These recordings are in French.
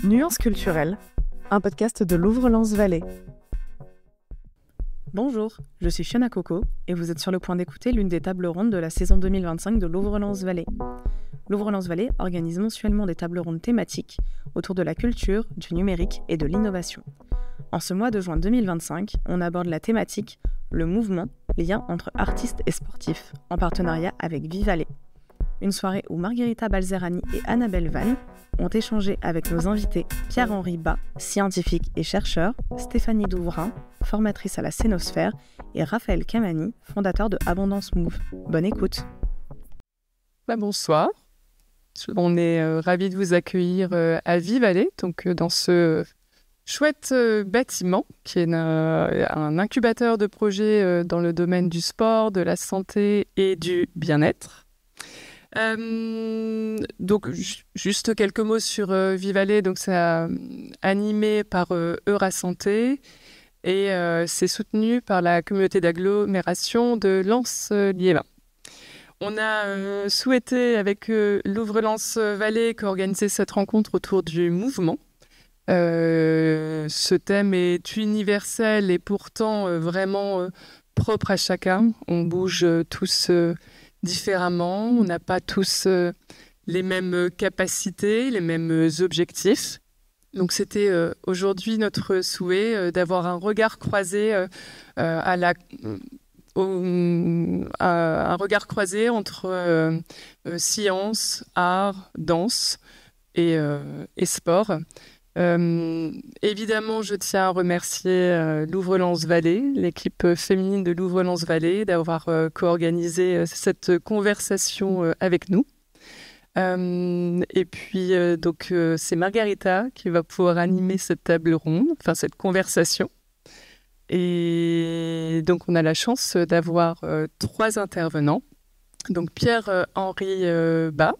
Nuances culturelles, un podcast de Louvre-Lens-Vallée. Bonjour, je suis Fiona Coco et vous êtes sur le point d'écouter l'une des tables rondes de la saison 2025 de Louvre-Lens-Vallée. Louvre-Lens-Vallée organise mensuellement des tables rondes thématiques autour de la culture, du numérique et de l'innovation. En ce mois de juin 2025, on aborde la thématique « Le mouvement, lien entre artistes et sportifs » en partenariat avec Vivalet. Une soirée où Margherita Balzerani et Annabelle Vann ont échangé avec nos invités Pierre-Henri Bas, scientifique et chercheur, Stéphanie Douvrin, formatrice à la Scénosphère, et Raphaël Kamani, fondateur de Abondance Move. Bonne écoute. Bonsoir, on est ravis de vous accueillir à Vivalet, donc dans ce chouette bâtiment qui est un incubateur de projets dans le domaine du sport, de la santé et du bien-être. Donc juste quelques mots sur Vivalet. Donc c'est animé par Eurasanté et c'est soutenu par la communauté d'agglomération de Lens-Liévin. On a souhaité avec Louvre-Lens-Vallée qu'organiser cette rencontre autour du mouvement. Ce thème est universel et pourtant vraiment propre à chacun. On bouge tous différemment, on n'a pas tous les mêmes capacités, les mêmes objectifs. Donc c'était aujourd'hui notre souhait d'avoir un regard croisé un regard croisé entre science, art, danse et sport. Évidemment, je tiens à remercier Louvre-Lens-Vallée, l'équipe féminine de Louvre-Lens-Vallée, d'avoir co-organisé cette conversation avec nous. Et puis, donc, c'est Margherita qui va pouvoir animer cette table ronde, enfin cette conversation. Et donc, on a la chance d'avoir 3 intervenants. Donc, Pierre-Henri Bas,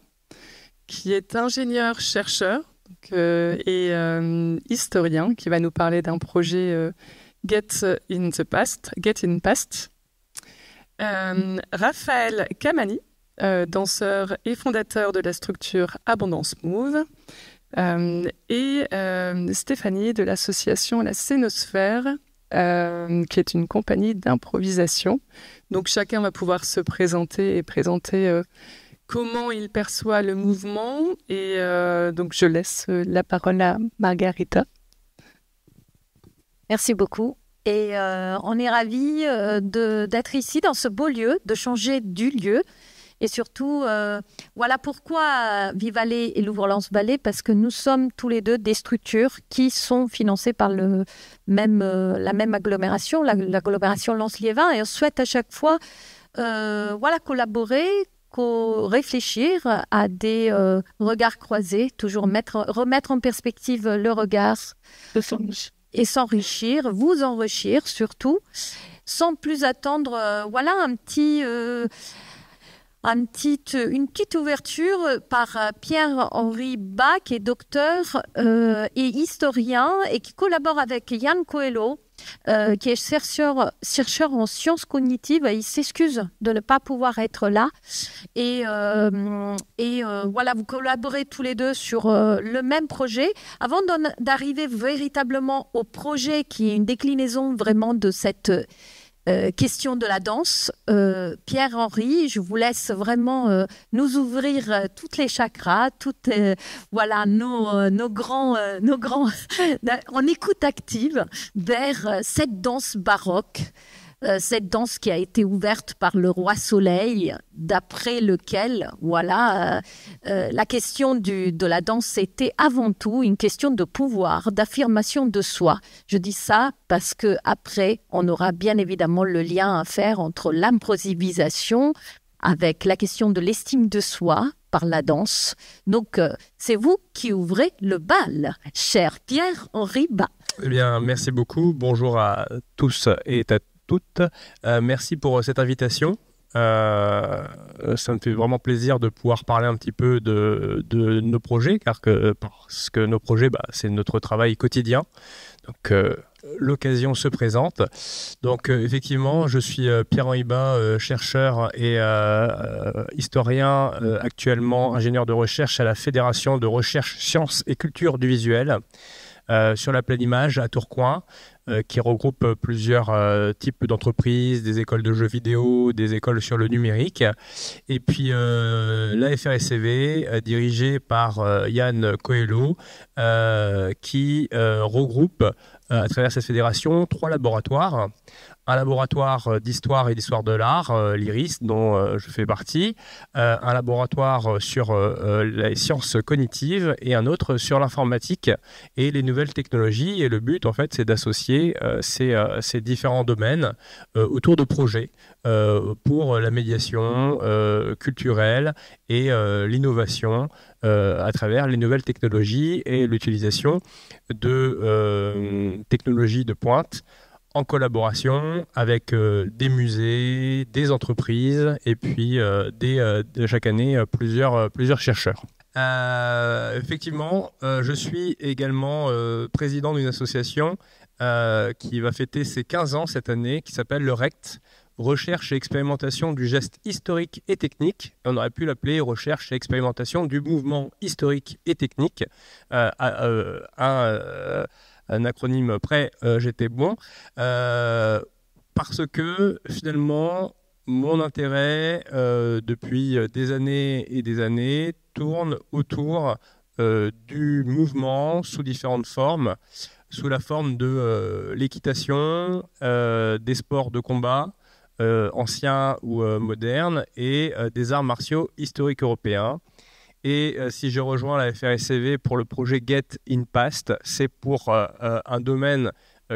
qui est ingénieur-chercheur et historien, qui va nous parler d'un projet Get in Past. Raphaël Kamani, danseur et fondateur de la structure Abondance Move, et Stéphanie de l'association La Scénosphère, qui est une compagnie d'improvisation. Donc chacun va pouvoir se présenter et présenter comment il perçoit le mouvement. Et donc, je laisse la parole à Margherita. Merci beaucoup. Et on est ravis d'être ici, dans ce beau lieu, de changer du lieu. Et surtout, voilà pourquoi Vivalet et Louvre-Lens-Vallée, parce que nous sommes tous les deux des structures qui sont financées par la même agglomération, l'agglomération Lens-Liévin. Et on souhaite à chaque fois collaborer, réfléchir à des regards croisés, toujours remettre en perspective le regard et s'enrichir, vous enrichir surtout, sans plus attendre. Une petite ouverture par Pierre-Henri Bas, qui est docteur et historien et qui collabore avec Yann Coelho, qui est chercheur en sciences cognitives. Il s'excuse de ne pas pouvoir être là. Et vous collaborez tous les deux sur le même projet. Avant d'arriver véritablement au projet, qui est une déclinaison vraiment de cette question de la danse, Pierre-Henri, je vous laisse vraiment nous ouvrir toutes les chakras, nos grands en écoute active vers cette danse baroque, cette danse qui a été ouverte par le roi Soleil, d'après lequel la question de la danse était avant tout une question de pouvoir, d'affirmation de soi. Je dis ça parce que après on aura bien évidemment le lien à faire entre l'improvisation avec la question de l'estime de soi par la danse. Donc c'est vous qui ouvrez le bal, cher Pierre-Henri Bas. Eh bien, merci beaucoup. Bonjour à tous et à toutes. Merci pour cette invitation. Ça me fait vraiment plaisir de pouvoir parler un petit peu de nos projets, parce que nos projets, c'est notre travail quotidien. Donc, l'occasion se présente. Donc, effectivement, je suis Pierre-Henri Bas, chercheur et historien, actuellement ingénieur de recherche à la Fédération de recherche sciences et culture du visuel sur la Pleine Image à Tourcoing, qui regroupe plusieurs types d'entreprises, des écoles de jeux vidéo, des écoles sur le numérique. Et puis la FRSCV, dirigée par Yann Coelho, qui regroupe à travers cette fédération 3 laboratoires. Un laboratoire d'histoire et d'histoire de l'art, l'IRIS, dont je fais partie, un laboratoire sur les sciences cognitives et un autre sur l'informatique et les nouvelles technologies. Et le but, en fait, c'est d'associer ces différents domaines autour de projets pour la médiation culturelle et l'innovation à travers les nouvelles technologies et l'utilisation de technologies de pointe en collaboration avec des musées, des entreprises et puis chaque année plusieurs chercheurs. Effectivement, je suis également président d'une association qui va fêter ses 15 ans cette année, qui s'appelle le RECT, Recherche et expérimentation du geste historique et technique. On aurait pu l'appeler Recherche et expérimentation du mouvement historique et technique. Un acronyme près, j'étais bon, parce que finalement, mon intérêt depuis des années et des années tourne autour du mouvement sous différentes formes, sous la forme de l'équitation, des sports de combat, anciens ou modernes, et des arts martiaux historiques européens. Et si je rejoins la FRSCV pour le projet Get in Past, c'est pour un domaine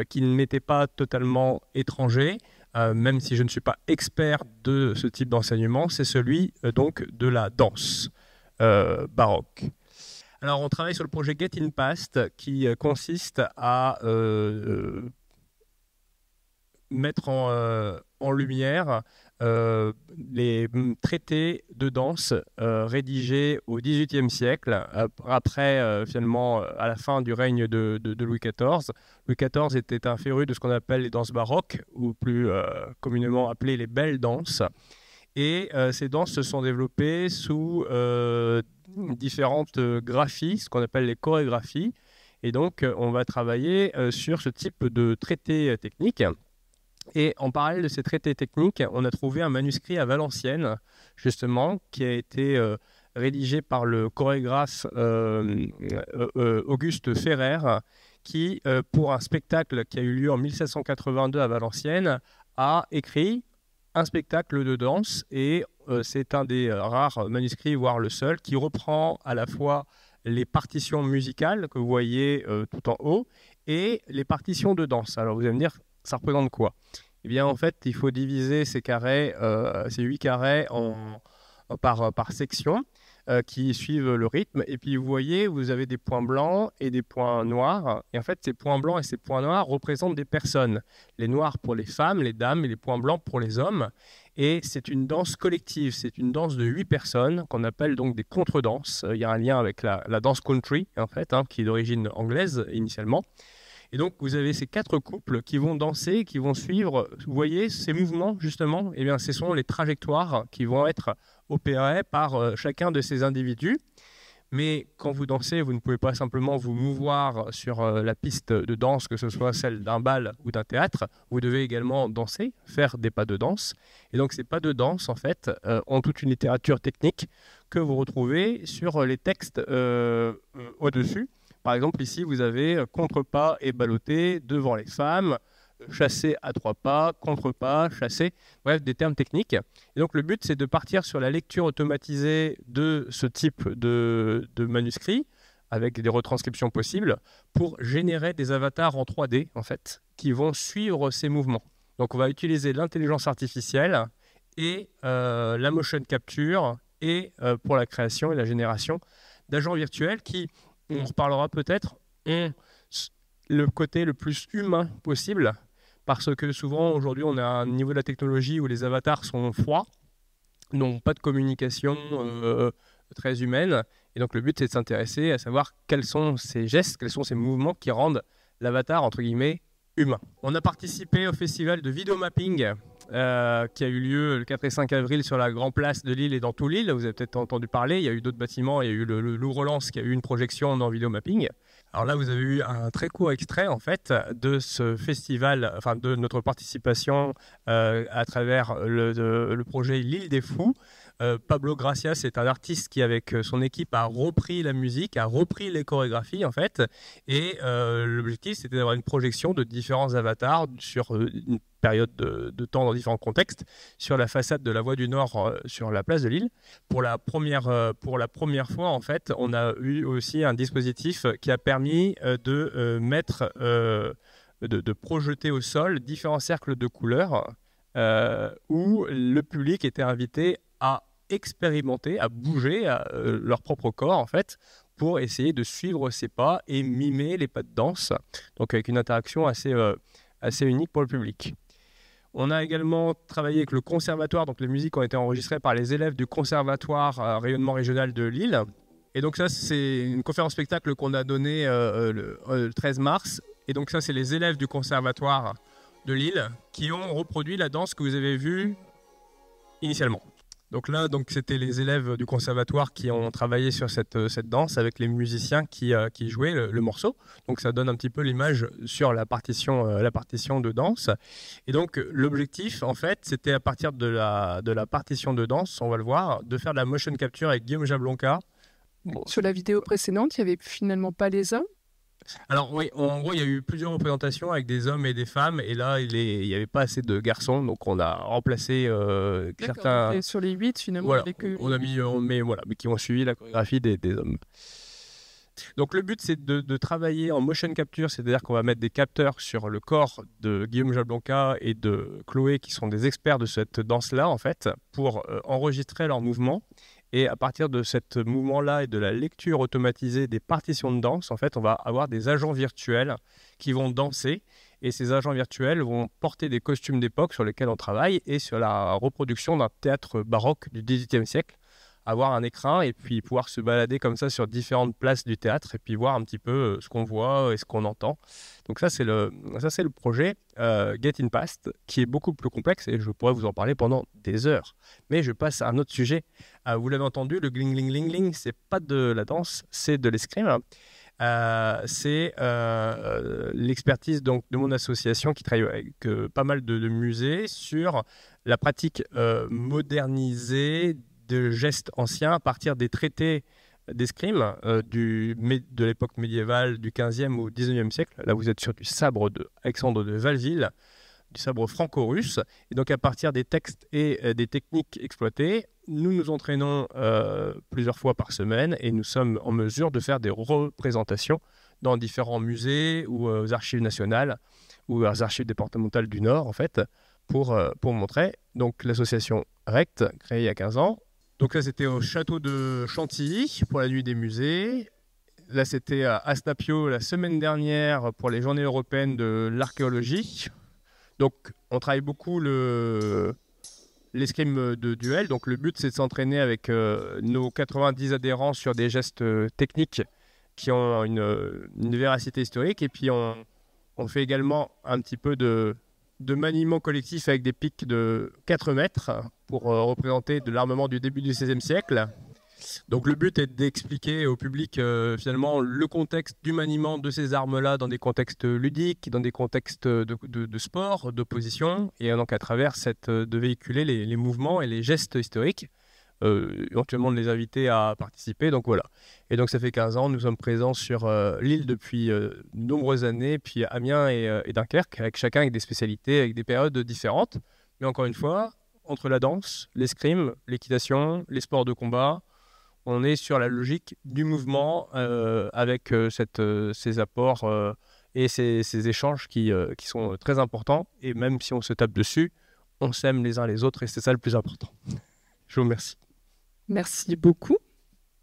qui ne m'était pas totalement étranger, même si je ne suis pas expert de ce type d'enseignement, c'est celui donc de la danse baroque. Alors on travaille sur le projet Get in Past qui consiste à mettre en lumière les traités de danse rédigés au XVIIIe siècle, après finalement à la fin du règne de Louis XIV. Louis XIV était un féru de ce qu'on appelle les danses baroques, ou plus communément appelées les belles danses. Et ces danses se sont développées sous différentes graphies, ce qu'on appelle les chorégraphies. Et donc on va travailler sur ce type de traités techniques. Et en parallèle de ces traités techniques, on a trouvé un manuscrit à Valenciennes, justement, qui a été rédigé par le chorégraphe Auguste Ferrer, qui, pour un spectacle qui a eu lieu en 1782 à Valenciennes, a écrit un spectacle de danse. Et c'est un des rares manuscrits, voire le seul, qui reprend à la fois les partitions musicales que vous voyez tout en haut et les partitions de danse. Alors vous allez me dire, ça représente quoi? Eh bien, en fait, il faut diviser ces carrés, ces 8 carrés par section qui suivent le rythme. Et puis, vous voyez, vous avez des points blancs et des points noirs. Et en fait, ces points blancs et ces points noirs représentent des personnes. Les noirs pour les femmes, les dames, et les points blancs pour les hommes. Et c'est une danse collective. C'est une danse de 8 personnes qu'on appelle donc des contredanses. Il y a un lien avec la danse country, en fait, qui est d'origine anglaise initialement. Et donc, vous avez ces 4 couples qui vont danser, qui vont suivre, vous voyez, ces mouvements, justement, eh bien, ce sont les trajectoires qui vont être opérées par chacun de ces individus. Mais quand vous dansez, vous ne pouvez pas simplement vous mouvoir sur la piste de danse, que ce soit celle d'un bal ou d'un théâtre. Vous devez également danser, faire des pas de danse. Et donc, ces pas de danse, en fait, ont toute une littérature technique que vous retrouvez sur les textes au-dessus. Par exemple, ici, vous avez contre-pas et ballotté devant les femmes, chasser à 3 pas, contre-pas, chasser, bref, des termes techniques. Et donc, le but, c'est de partir sur la lecture automatisée de ce type de manuscrit, avec des retranscriptions possibles, pour générer des avatars en 3D, en fait, qui vont suivre ces mouvements. Donc, on va utiliser l'intelligence artificielle et la motion capture, et pour la création et la génération d'agents virtuels qui, on en reparlera peut-être, ont le côté le plus humain possible, parce que souvent aujourd'hui on a un niveau de la technologie où les avatars sont froids, n'ont pas de communication très humaine. Et donc le but, c'est de s'intéresser à savoir quels sont ces gestes, quels sont ces mouvements qui rendent l'avatar, entre guillemets, humain. On a participé au festival de vidéomapping qui a eu lieu le 4 et 5 avril sur la Grand Place de Lille et dans tout Lille. Vous avez peut-être entendu parler, il y a eu d'autres bâtiments, il y a eu le Louvre-Lens qui a eu une projection en vidéomapping. Alors là, vous avez eu un très court extrait en fait de ce festival, enfin de notre participation à travers le projet L'Île des Fous. Pablo Gracias est un artiste qui, avec son équipe, a repris la musique, a repris les chorégraphies en fait. Et l'objectif, c'était d'avoir une projection de différents avatars sur une période de temps dans différents contextes sur la façade de la Voie du Nord sur la place de Lille. Pour la première fois, en fait, on a eu aussi un dispositif qui a permis de mettre, de projeter au sol différents cercles de couleurs où le public était invité à expérimenter, à bouger leur propre corps en fait, pour essayer de suivre ses pas et mimer les pas de danse, donc avec une interaction assez unique pour le public. On a également travaillé avec le conservatoire, donc les musiques ont été enregistrées par les élèves du conservatoire rayonnement régional de Lille. Et donc ça, c'est une conférence spectacle qu'on a donnée le 13 mars. Et donc ça, c'est les élèves du conservatoire de Lille qui ont reproduit la danse que vous avez vue initialement. Donc là, c'était les élèves du conservatoire qui ont travaillé sur cette danse avec les musiciens qui jouaient le morceau. Donc ça donne un petit peu l'image sur la partition de danse. Et donc l'objectif, en fait, c'était à partir de la partition de danse, on va le voir, de faire de la motion capture avec Guillaume Jablonka. Sur la vidéo précédente, il n'y avait finalement pas les hommes? Alors oui, en gros, il y a eu plusieurs représentations avec des hommes et des femmes, et là, il n'y avait pas assez de garçons, donc on a remplacé certains... Et sur les 8, finalement, voilà, avec eux. on a mis, mais qui ont suivi la chorégraphie des hommes. Donc le but, c'est de travailler en motion capture, c'est-à-dire qu'on va mettre des capteurs sur le corps de Guillaume Jablonka et de Chloé, qui sont des experts de cette danse-là, en fait, pour enregistrer leurs mouvements. Et à partir de ce mouvement-là et de la lecture automatisée des partitions de danse, en fait, on va avoir des agents virtuels qui vont danser. Et ces agents virtuels vont porter des costumes d'époque sur lesquels on travaille et sur la reproduction d'un théâtre baroque du XVIIIe siècle. Avoir un écran et puis pouvoir se balader comme ça sur différentes places du théâtre et puis voir un petit peu ce qu'on voit et ce qu'on entend. Donc ça, c'est le projet Get In Past, qui est beaucoup plus complexe et je pourrais vous en parler pendant des heures. Mais je passe à un autre sujet. Vous l'avez entendu, le gling gling gling gling, c'est pas de la danse, c'est de l'escrime. C'est l'expertise donc de mon association qui travaille avec pas mal de musées sur la pratique modernisée de gestes anciens à partir des traités d'escrime de l'époque médiévale du 15e au 19e siècle. Là, vous êtes sur du sabre d'Alexandre de Valville, du sabre franco-russe. Et donc, à partir des textes et des techniques exploitées, nous nous entraînons plusieurs fois par semaine et nous sommes en mesure de faire des représentations dans différents musées ou aux archives nationales ou aux archives départementales du Nord, en fait, pour montrer. Donc, l'association RECT, créée il y a 15 ans. Donc là, c'était au château de Chantilly pour la nuit des musées. Là, c'était à Asnapio la semaine dernière pour les journées européennes de l'archéologie. Donc, on travaille beaucoup l'escrime de duel. Donc, le but, c'est de s'entraîner avec nos 90 adhérents sur des gestes techniques qui ont une véracité historique. Et puis, on fait également un petit peu de maniement collectif avec des pics de 4 mètres pour représenter de l'armement du début du XVIe siècle. Donc le but est d'expliquer au public finalement le contexte du maniement de ces armes-là dans des contextes ludiques, dans des contextes de sport, d'opposition, et donc à travers de véhiculer les mouvements et les gestes historiques, éventuellement de les inviter à participer. Donc voilà. Et donc ça fait 15 ans, nous sommes présents sur l'île depuis de nombreuses années, puis Amiens et Dunkerque, avec chacun avec des spécialités, avec des périodes différentes. Mais encore une fois, entre la danse, l'escrime, l'équitation, les sports de combat, on est sur la logique du mouvement avec ces apports et ces échanges qui sont très importants. Et même si on se tape dessus, on s'aime les uns les autres et c'est ça le plus important. Je vous remercie. Merci beaucoup.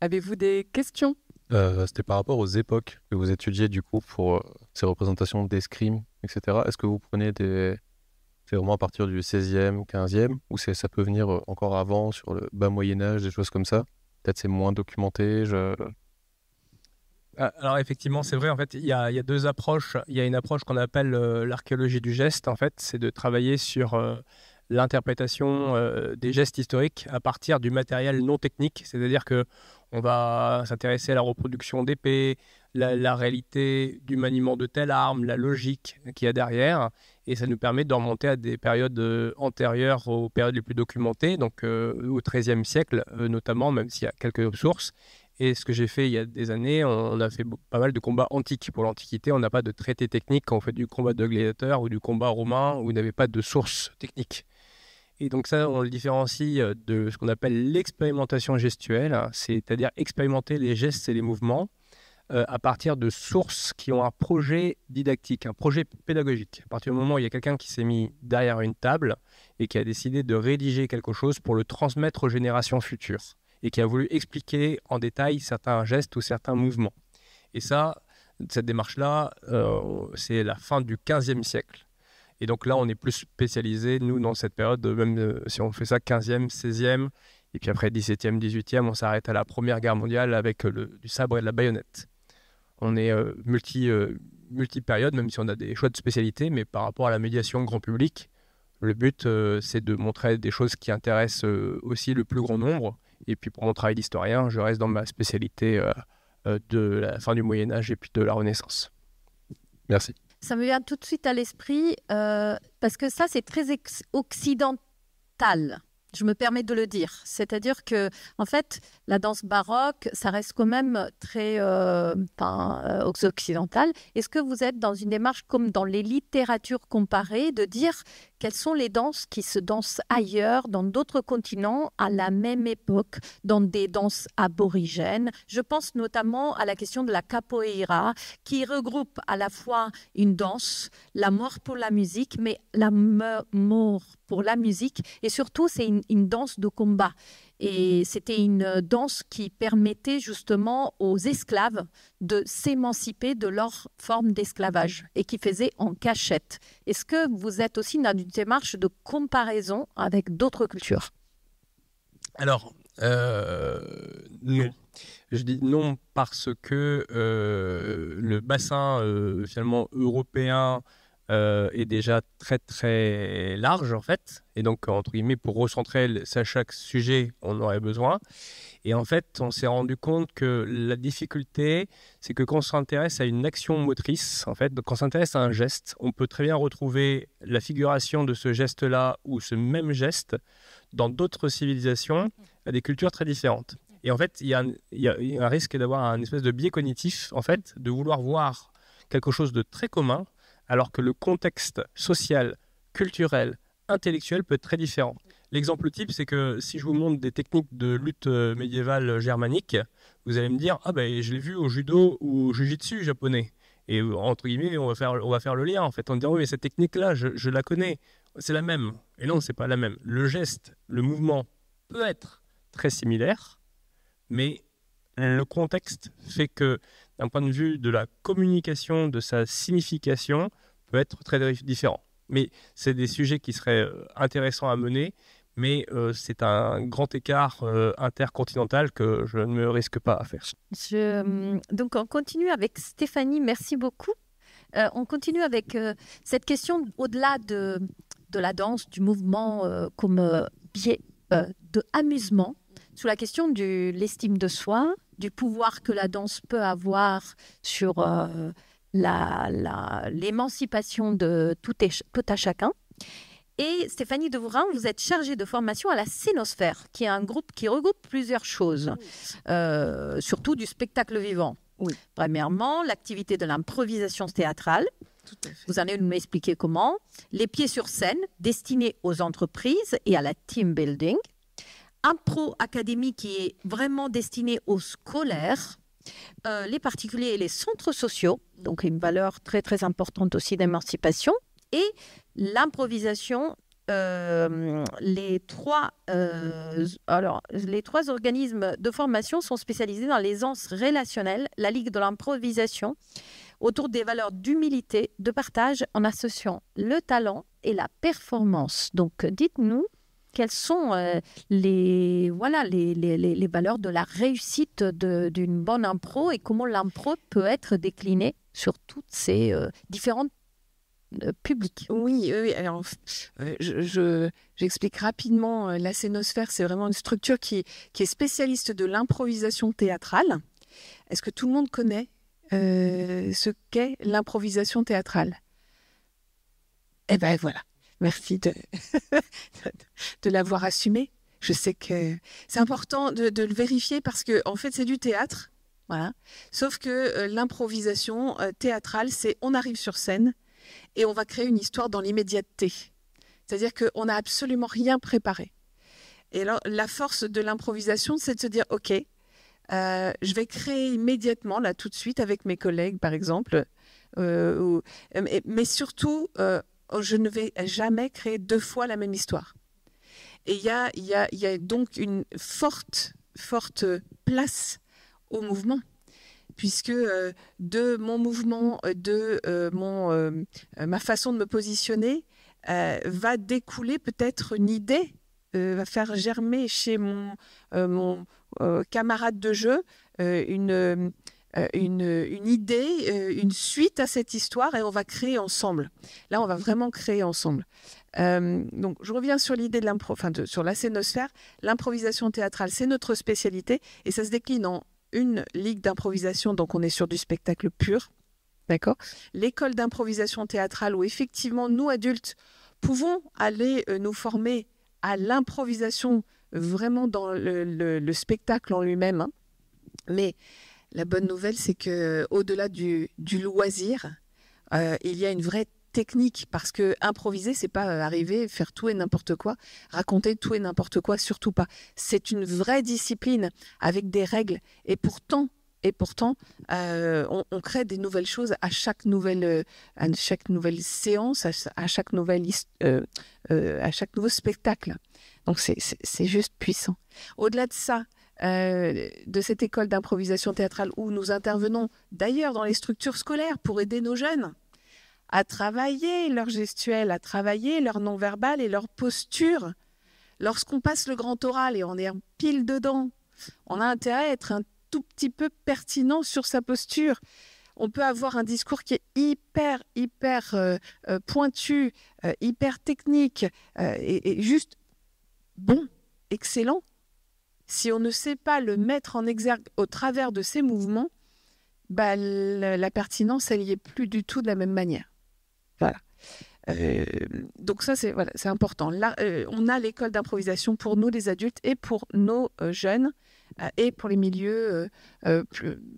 Avez-vous des questions? C'était par rapport aux époques que vous étudiez du coup pour ces représentations d'escrime, etc. Est-ce que vous prenez des C'est vraiment à partir du 16e, 15e, ou ça peut venir encore avant, sur le bas Moyen-Âge, des choses comme ça? Peut-être c'est moins documenté. Alors effectivement, c'est vrai, en fait, il y a deux approches. Il y a une approche qu'on appelle l'archéologie du geste, en fait, c'est de travailler sur l'interprétation des gestes historiques à partir du matériel non technique, c'est-à-dire que on va s'intéresser à la reproduction d'épées, la réalité du maniement de telle arme, la logique qu'il y a derrière, et ça nous permet de remonter à des périodes antérieures aux périodes les plus documentées, donc au XIIIe siècle notamment, même s'il y a quelques sources. Et ce que j'ai fait il y a des années, on a fait pas mal de combats antiques. Pour l'Antiquité, on n'a pas de traité technique quand on fait du combat de gladiateurs ou du combat romain où il n'y avait pas de source technique. Et donc ça, on le différencie de ce qu'on appelle l'expérimentation gestuelle, hein, c'est-à-dire expérimenter les gestes et les mouvements à partir de sources qui ont un projet didactique, un projet pédagogique. À partir du moment où il y a quelqu'un qui s'est mis derrière une table et qui a décidé de rédiger quelque chose pour le transmettre aux générations futures et qui a voulu expliquer en détail certains gestes ou certains mouvements. Et ça, cette démarche-là, c'est la fin du XVe siècle. Et donc là, on est plus spécialisé, nous, dans cette période, même si on fait ça 15e, 16e, et puis après 17e, 18e, on s'arrête à la Première Guerre mondiale avec du sabre et de la baïonnette. On est multi-période, même si on a des choix de spécialité, mais par rapport à la médiation grand public, le but, c'est de montrer des choses qui intéressent aussi le plus grand nombre. Et puis pour mon travail d'historien, je reste dans ma spécialité de la fin du Moyen-Âge et puis de la Renaissance. Merci. Ça me vient tout de suite à l'esprit, parce que ça, c'est très occidental. Je me permets de le dire. C'est-à-dire que, en fait, la danse baroque, ça reste quand même très occidental. Est-ce que vous êtes dans une démarche comme dans les littératures comparées, de dire quelles sont les danses qui se dansent ailleurs, dans d'autres continents, à la même époque, dans des danses aborigènes? Je pense notamment à la question de la capoeira, qui regroupe à la fois une danse, la mort pour la musique, mais la mort pour la musique, et surtout c'est une danse de combat. Et c'était une danse qui permettait justement aux esclaves de s'émanciper de leur forme d'esclavage et qui faisait en cachette. Est-ce que vous êtes aussi dans une démarche de comparaison avec d'autres cultures? Alors, non. Je dis non parce que le bassin finalement européen est déjà très très large en fait, et donc entre guillemets pour recentrer chaque sujet on aurait besoin, et en fait on s'est rendu compte que la difficulté c'est que quand on s'intéresse à une action motrice, en fait quand on s'intéresse à un geste, on peut très bien retrouver la figuration de ce geste là ou ce même geste dans d'autres civilisations à des cultures très différentes, et en fait il y a un risque d'avoir un espèce de biais cognitif, en fait de vouloir voir quelque chose de très commun alors que le contexte social, culturel, intellectuel peut être très différent. L'exemple type, c'est que si je vous montre des techniques de lutte médiévale germanique, vous allez me dire « Ah ben, je l'ai vu au judo ou au jujitsu japonais ». Et entre guillemets, on va faire le lien en fait. On va dire « Oui, mais cette technique-là, je la connais, c'est la même ». Et non, c'est pas la même. Le geste, le mouvement peut être très similaire, mais le contexte fait que d'un point de vue de la communication, de sa signification, peut être très différent. Mais c'est des sujets qui seraient intéressants à mener, mais c'est un grand écart intercontinental que je ne me risque pas à faire. Donc on continue avec Stéphanie, merci beaucoup. On continue avec cette question au-delà de la danse, du mouvement comme biais de amusement, sur la question de l'estime de soi, du pouvoir que la danse peut avoir sur l'émancipation de tout à chacun. Et Stéphanie Devourin, vous êtes chargée de formation à la Scénosphère, qui est un groupe qui regroupe plusieurs choses, surtout du spectacle vivant. Oui. Premièrement, l'activité de l'improvisation théâtrale. Tout à fait. Vous allez nous expliquer comment. Les pieds sur scène, destinés aux entreprises et à la team building. Impro Academy, qui est vraiment destiné aux scolaires, les particuliers et les centres sociaux, donc une valeur très très importante aussi d'émancipation, et l'improvisation. Les trois organismes de formation sont spécialisés dans les aisance relationnelles, la Ligue de l'improvisation, autour des valeurs d'humilité, de partage, en associant le talent et la performance. Donc, dites-nous quelles sont les valeurs de la réussite d'une bonne impro et comment l'impro peut être déclinée sur toutes ces différentes publics. Oui. Alors, j'explique rapidement. La scénosphère, c'est vraiment une structure qui est spécialiste de l'improvisation théâtrale. Est-ce que tout le monde connaît ce qu'est l'improvisation théâtrale? Eh bien, voilà. Merci de l'avoir assumé. Je sais que c'est important de le vérifier parce que, en fait, c'est du théâtre. Voilà. Sauf que l'improvisation théâtrale, c'est on arrive sur scène et on va créer une histoire dans l'immédiateté. C'est-à-dire qu'on n'a absolument rien préparé. Et alors, la force de l'improvisation, c'est de se dire, OK, je vais créer immédiatement, là, tout de suite, avec mes collègues, par exemple. Mais surtout, je ne vais jamais créer 2 fois la même histoire. Et il y a donc une forte place au mouvement. Puisque de mon mouvement, ma façon de me positionner, va découler peut-être une idée, va faire germer chez mon camarade de jeu une idée, une suite à cette histoire, et on va créer ensemble. Là, on va vraiment créer ensemble. Donc, je reviens sur l'idée de sur la scénosphère. L'improvisation théâtrale, c'est notre spécialité, et ça se décline en une ligue d'improvisation, donc on est sur du spectacle pur, d'accord ? L'école d'improvisation théâtrale, où effectivement, nous, adultes, pouvons aller nous former à l'improvisation vraiment dans le spectacle en lui-même. Hein. Mais la bonne nouvelle, c'est qu'au-delà du loisir, il y a une vraie technique, parce que improviser, c'est pas arriver, faire tout et n'importe quoi, raconter tout et n'importe quoi, surtout pas. C'est une vraie discipline avec des règles, et pourtant, on crée des nouvelles choses à chaque nouvelle séance, à chaque nouveau spectacle. Donc c'est juste puissant. Au-delà de ça, de cette école d'improvisation théâtrale où nous intervenons d'ailleurs dans les structures scolaires pour aider nos jeunes à travailler leur gestuelle, à travailler leur non-verbal et leur posture. Lorsqu'on passe le grand oral et on est en pile dedans, on a intérêt à être un tout petit peu pertinent sur sa posture. On peut avoir un discours qui est hyper pointu, hyper technique et juste bon, excellent. Si on ne sait pas le mettre en exergue au travers de ses mouvements, la pertinence, elle n'y est plus du tout de la même manière. Voilà. Donc ça, c'est important. Là, on a l'école d'improvisation pour nous, les adultes, et pour nos jeunes, et pour les milieux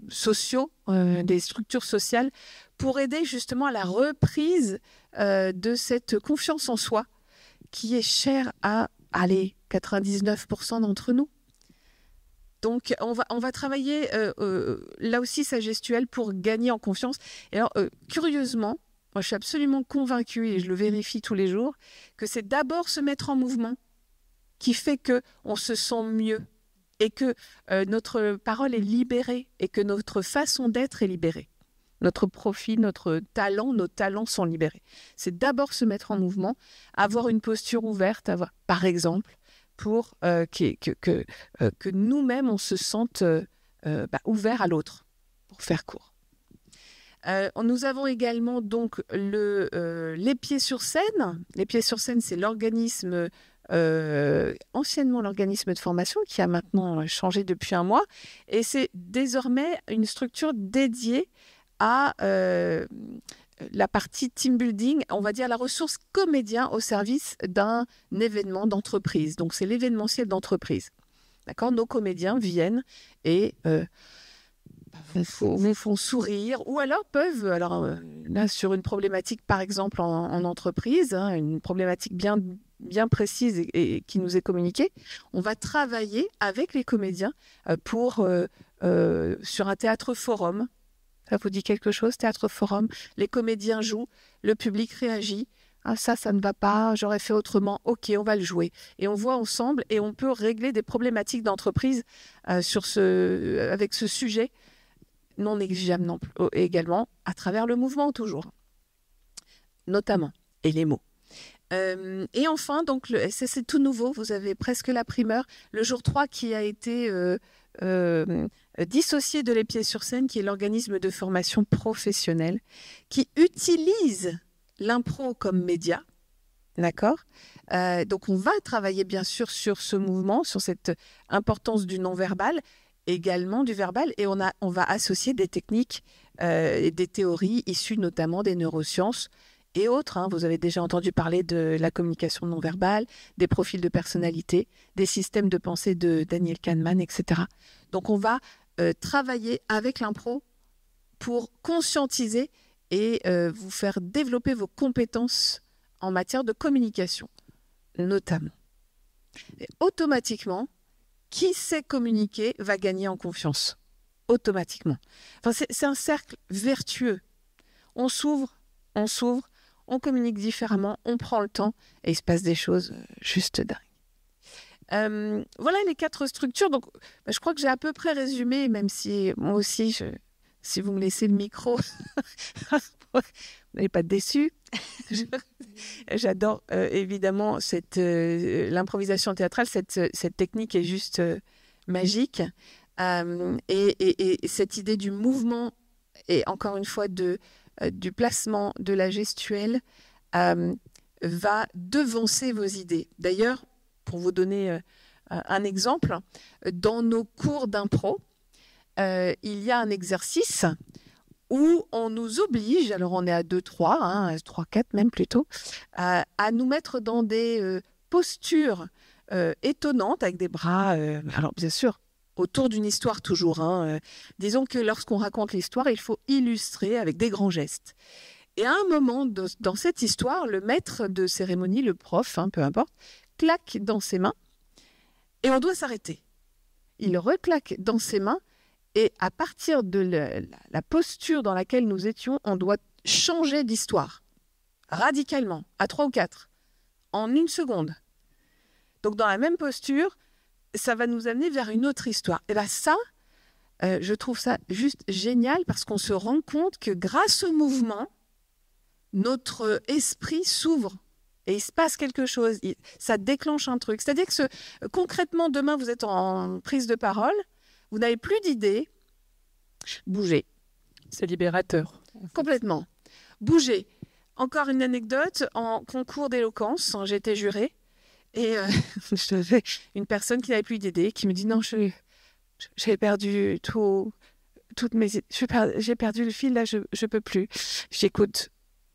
sociaux, des structures sociales, pour aider justement à la reprise de cette confiance en soi qui est chère à 99% d'entre nous. Donc, on va travailler là aussi sa gestuelle pour gagner en confiance. Et alors, curieusement, moi, je suis absolument convaincue, et je le vérifie tous les jours, que c'est d'abord se mettre en mouvement qui fait qu'on se sent mieux et que notre parole est libérée et que notre façon d'être est libérée. Notre profil, nos talents sont libérés. C'est d'abord se mettre en mouvement, avoir une posture ouverte, par exemple, pour que nous-mêmes, on se sente ouvert à l'autre, pour faire court. Nous avons également donc les pieds sur scène. Les pieds sur scène, c'est l'organisme, anciennement l'organisme de formation, qui a maintenant changé depuis un mois. Et c'est désormais une structure dédiée à la partie team building, on va dire la ressource comédien au service d'un événement d'entreprise. Donc, c'est l'événementiel d'entreprise. D'accord ? Nos comédiens viennent et vous font sourire, ou alors peuvent, là, sur une problématique, par exemple, en entreprise, une problématique bien précise et qui nous est communiquée, on va travailler avec les comédiens sur un théâtre forum. Ça vous dit quelque chose, théâtre forum? Les comédiens jouent, le public réagit. Ah, ça ne va pas, j'aurais fait autrement. Ok, on va le jouer. Et on voit ensemble et on peut régler des problématiques d'entreprise avec ce sujet. non négligeable non plus, également, à travers le mouvement toujours, notamment, et les mots. Et enfin, donc, c'est tout nouveau, vous avez presque la primeur, le jour 3 qui a été dissocié de Les Pieds sur Scène, qui est l'organisme de formation professionnelle, qui utilise l'impro comme média. D'accord. Donc, on va travailler bien sûr sur ce mouvement, sur cette importance du non-verbal, également du verbal, et on va associer des techniques et des théories issues notamment des neurosciences et autres. Hein. Vous avez déjà entendu parler de la communication non-verbale, des profils de personnalité, des systèmes de pensée de Daniel Kahneman, etc. Donc, on va travailler avec l'impro pour conscientiser et vous faire développer vos compétences en matière de communication, notamment. Et automatiquement, qui sait communiquer va gagner en confiance. Automatiquement. Enfin, c'est un cercle vertueux. On s'ouvre, on communique différemment, on prend le temps et il se passe des choses juste dingues. Voilà les 4 structures. Donc, je crois que j'ai à peu près résumé, même si moi aussi, si vous me laissez le micro, vous n'allez pas être déçus. J'adore évidemment l'improvisation théâtrale. Cette technique est juste magique. Et cette idée du mouvement et encore une fois du placement de la gestuelle va devancer vos idées. D'ailleurs, pour vous donner un exemple, dans nos cours d'impro, il y a un exercice où on nous oblige, alors on est à 2-3, 3-4 même plutôt, à nous mettre dans des postures étonnantes avec des bras, alors bien sûr, autour d'une histoire toujours. Disons que lorsqu'on raconte l'histoire, il faut illustrer avec des grands gestes. Et à un moment dans cette histoire, le maître de cérémonie, le prof, peu importe, claque dans ses mains et on doit s'arrêter. Il reclaque dans ses mains et à partir de la posture dans laquelle nous étions, on doit changer d'histoire radicalement, à 3 ou 4, en 1 seconde. Donc dans la même posture, ça va nous amener vers une autre histoire. Et bien ça, je trouve ça juste génial parce qu'on se rend compte que grâce au mouvement, notre esprit s'ouvre et il se passe quelque chose. Ça déclenche un truc. C'est-à-dire que concrètement, demain, vous êtes en prise de parole, vous n'avez plus d'idées, bougez. C'est libérateur. Complètement. Bougez. Encore une anecdote, en concours d'éloquence, j'étais jurée, et j'avais une personne qui n'avait plus d'idées, qui me dit « Non, j'ai perdu j'ai perdu le fil, là, je ne peux plus. » J'écoute,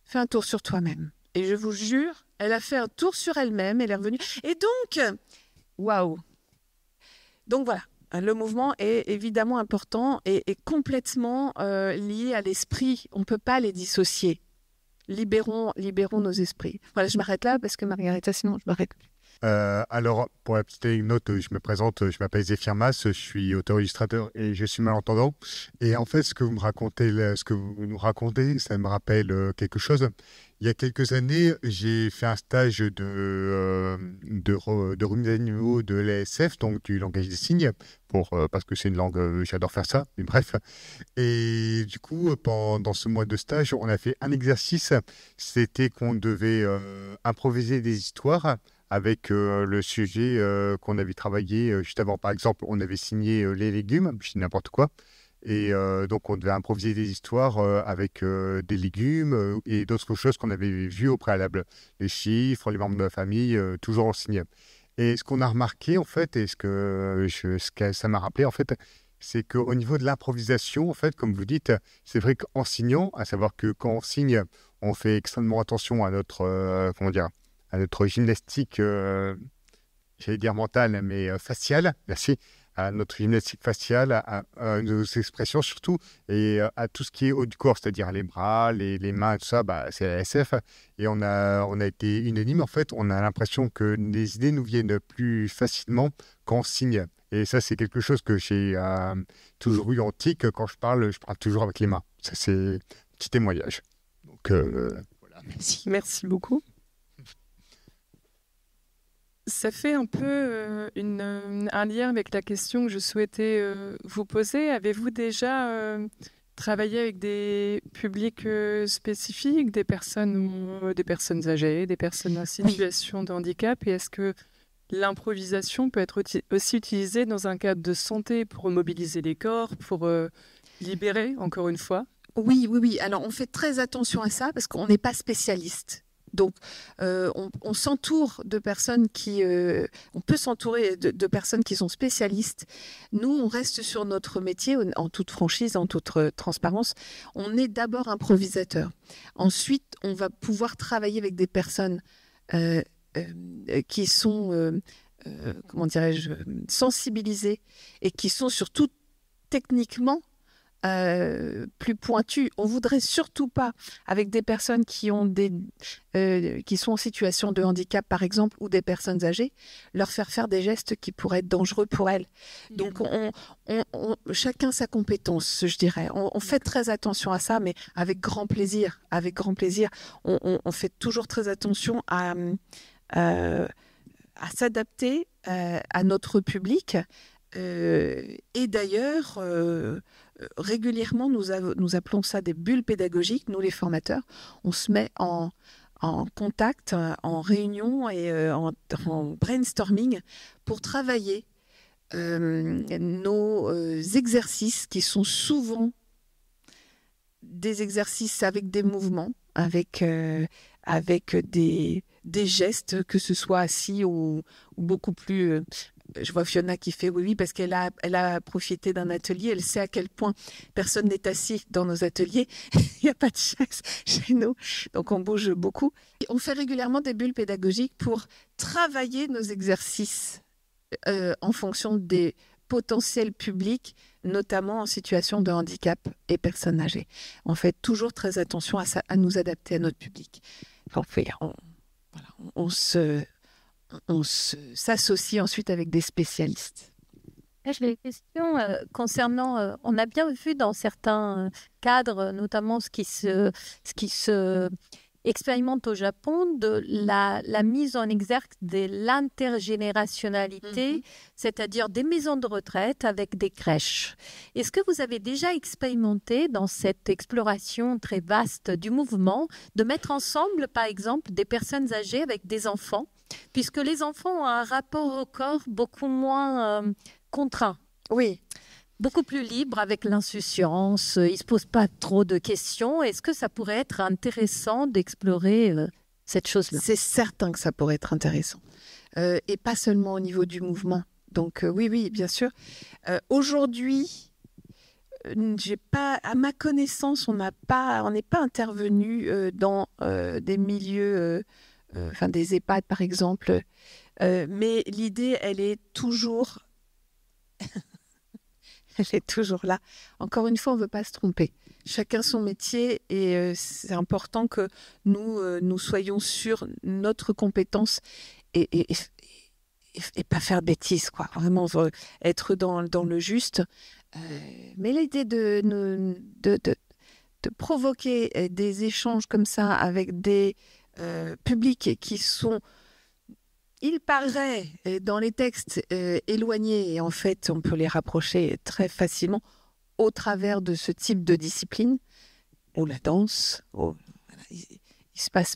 fais un tour sur toi-même. Et je vous jure, elle a fait un tour sur elle-même, elle est revenue. Et donc, waouh. Donc voilà. Le mouvement est évidemment important et complètement lié à l'esprit. On ne peut pas les dissocier. Libérons nos esprits. Voilà, je m'arrête là parce que Margarita, sinon je m'arrête plus. Alors, pour la petite anecdote, je me présente, je m'appelle Zéphyr Mas, je suis auteur-illustrateur et je suis malentendant. Et en fait, ce que vous nous racontez, ça me rappelle quelque chose. Il y a quelques années, j'ai fait un stage de remise à niveau de l'ASF, donc du langage des signes, parce que c'est une langue, j'adore faire ça, mais bref. Et du coup, pendant ce mois de stage, on a fait un exercice, c'était qu'on devait improviser des histoires avec le sujet qu'on avait travaillé juste avant. Par exemple, on avait signé les légumes, je dis n'importe quoi. Et donc, on devait improviser des histoires avec des légumes et d'autres choses qu'on avait vues au préalable. Les chiffres, les membres de la famille, toujours en signe. Et ce qu'on a remarqué, en fait, et ce que ça m'a rappelé, en fait, c'est qu'au niveau de l'improvisation, en fait, comme vous dites, c'est vrai qu'en signant, à savoir que quand on signe, on fait extrêmement attention à notre, à notre gymnastique, j'allais dire mentale, mais faciale, merci, à notre gymnastique faciale, à nos expressions surtout, et à tout ce qui est haut du corps, c'est-à-dire les bras, les mains, tout ça, c'est la SF. Et on a été unanime, en fait, on a l'impression que les idées nous viennent plus facilement quand on signe. Et ça, c'est quelque chose que j'ai toujours eu en tic. Quand je parle toujours avec les mains. Ça, c'est un petit témoignage. Donc, voilà. Merci beaucoup. Ça fait un peu un lien avec la question que je souhaitais vous poser. Avez-vous déjà travaillé avec des publics spécifiques, des personnes âgées, des personnes en situation de handicap? Et est-ce que l'improvisation peut être aussi utilisée dans un cadre de santé pour mobiliser les corps, pour libérer, encore une fois? Oui. Alors, on fait très attention à ça parce qu'on n'est pas spécialiste. Donc, on s'entoure de personnes on peut s'entourer de personnes qui sont spécialistes. Nous, on reste sur notre métier en toute franchise, en toute transparence. On est d'abord improvisateur. Ensuite, on va pouvoir travailler avec des personnes qui sont, comment dirais-je, sensibilisées et qui sont surtout techniquement plus pointu. On voudrait surtout pas, avec des personnes qui sont en situation de handicap, par exemple, ou des personnes âgées, leur faire des gestes qui pourraient être dangereux pour elles. Donc, chacun sa compétence, je dirais. On fait très attention à ça, mais avec grand plaisir. Avec grand plaisir. On fait toujours très attention à s'adapter à notre public. Et d'ailleurs, régulièrement, nous appelons ça des bulles pédagogiques, nous les formateurs. On se met en contact, en réunion et en brainstorming pour travailler nos exercices qui sont souvent des exercices avec des mouvements, avec des gestes, que ce soit assis ou beaucoup plus... Je vois Fiona qui fait oui, parce qu'elle a profité d'un atelier. Elle sait à quel point personne n'est assis dans nos ateliers. Il n'y a pas de chaise chez nous, donc on bouge beaucoup. On fait régulièrement des bulles pédagogiques pour travailler nos exercices en fonction des potentiels publics, notamment en situation de handicap et personnes âgées. On fait toujours très attention à nous adapter à notre public. On s'associe ensuite avec des spécialistes. J'ai une question concernant, on a bien vu dans certains cadres, notamment ce qui se expérimente au Japon, de la mise en exergue de l'intergénérationnalité, c'est-à-dire des maisons de retraite avec des crèches. Est-ce que vous avez déjà expérimenté dans cette exploration très vaste du mouvement de mettre ensemble, par exemple, des personnes âgées avec des enfants, puisque les enfants ont un rapport au corps beaucoup moins contraint? Oui. Beaucoup plus libre avec l'insouciance, ils ne se posent pas trop de questions. Est-ce que ça pourrait être intéressant d'explorer cette chose-là? C'est certain que ça pourrait être intéressant. Et pas seulement au niveau du mouvement. Donc oui, bien sûr. Aujourd'hui, à ma connaissance, on n'est pas intervenu dans des milieux, des EHPAD par exemple. Mais l'idée, elle est toujours... Elle est toujours là. Encore une fois, on ne veut pas se tromper. Chacun son métier et c'est important que nous soyons sur notre compétence et pas faire de bêtises, quoi. Vraiment être dans le juste. Mais l'idée de provoquer des échanges comme ça avec des publics qui sont... Il paraît, dans les textes éloignés, et en fait, on peut les rapprocher très facilement au travers de ce type de discipline, ou la danse. Il se passe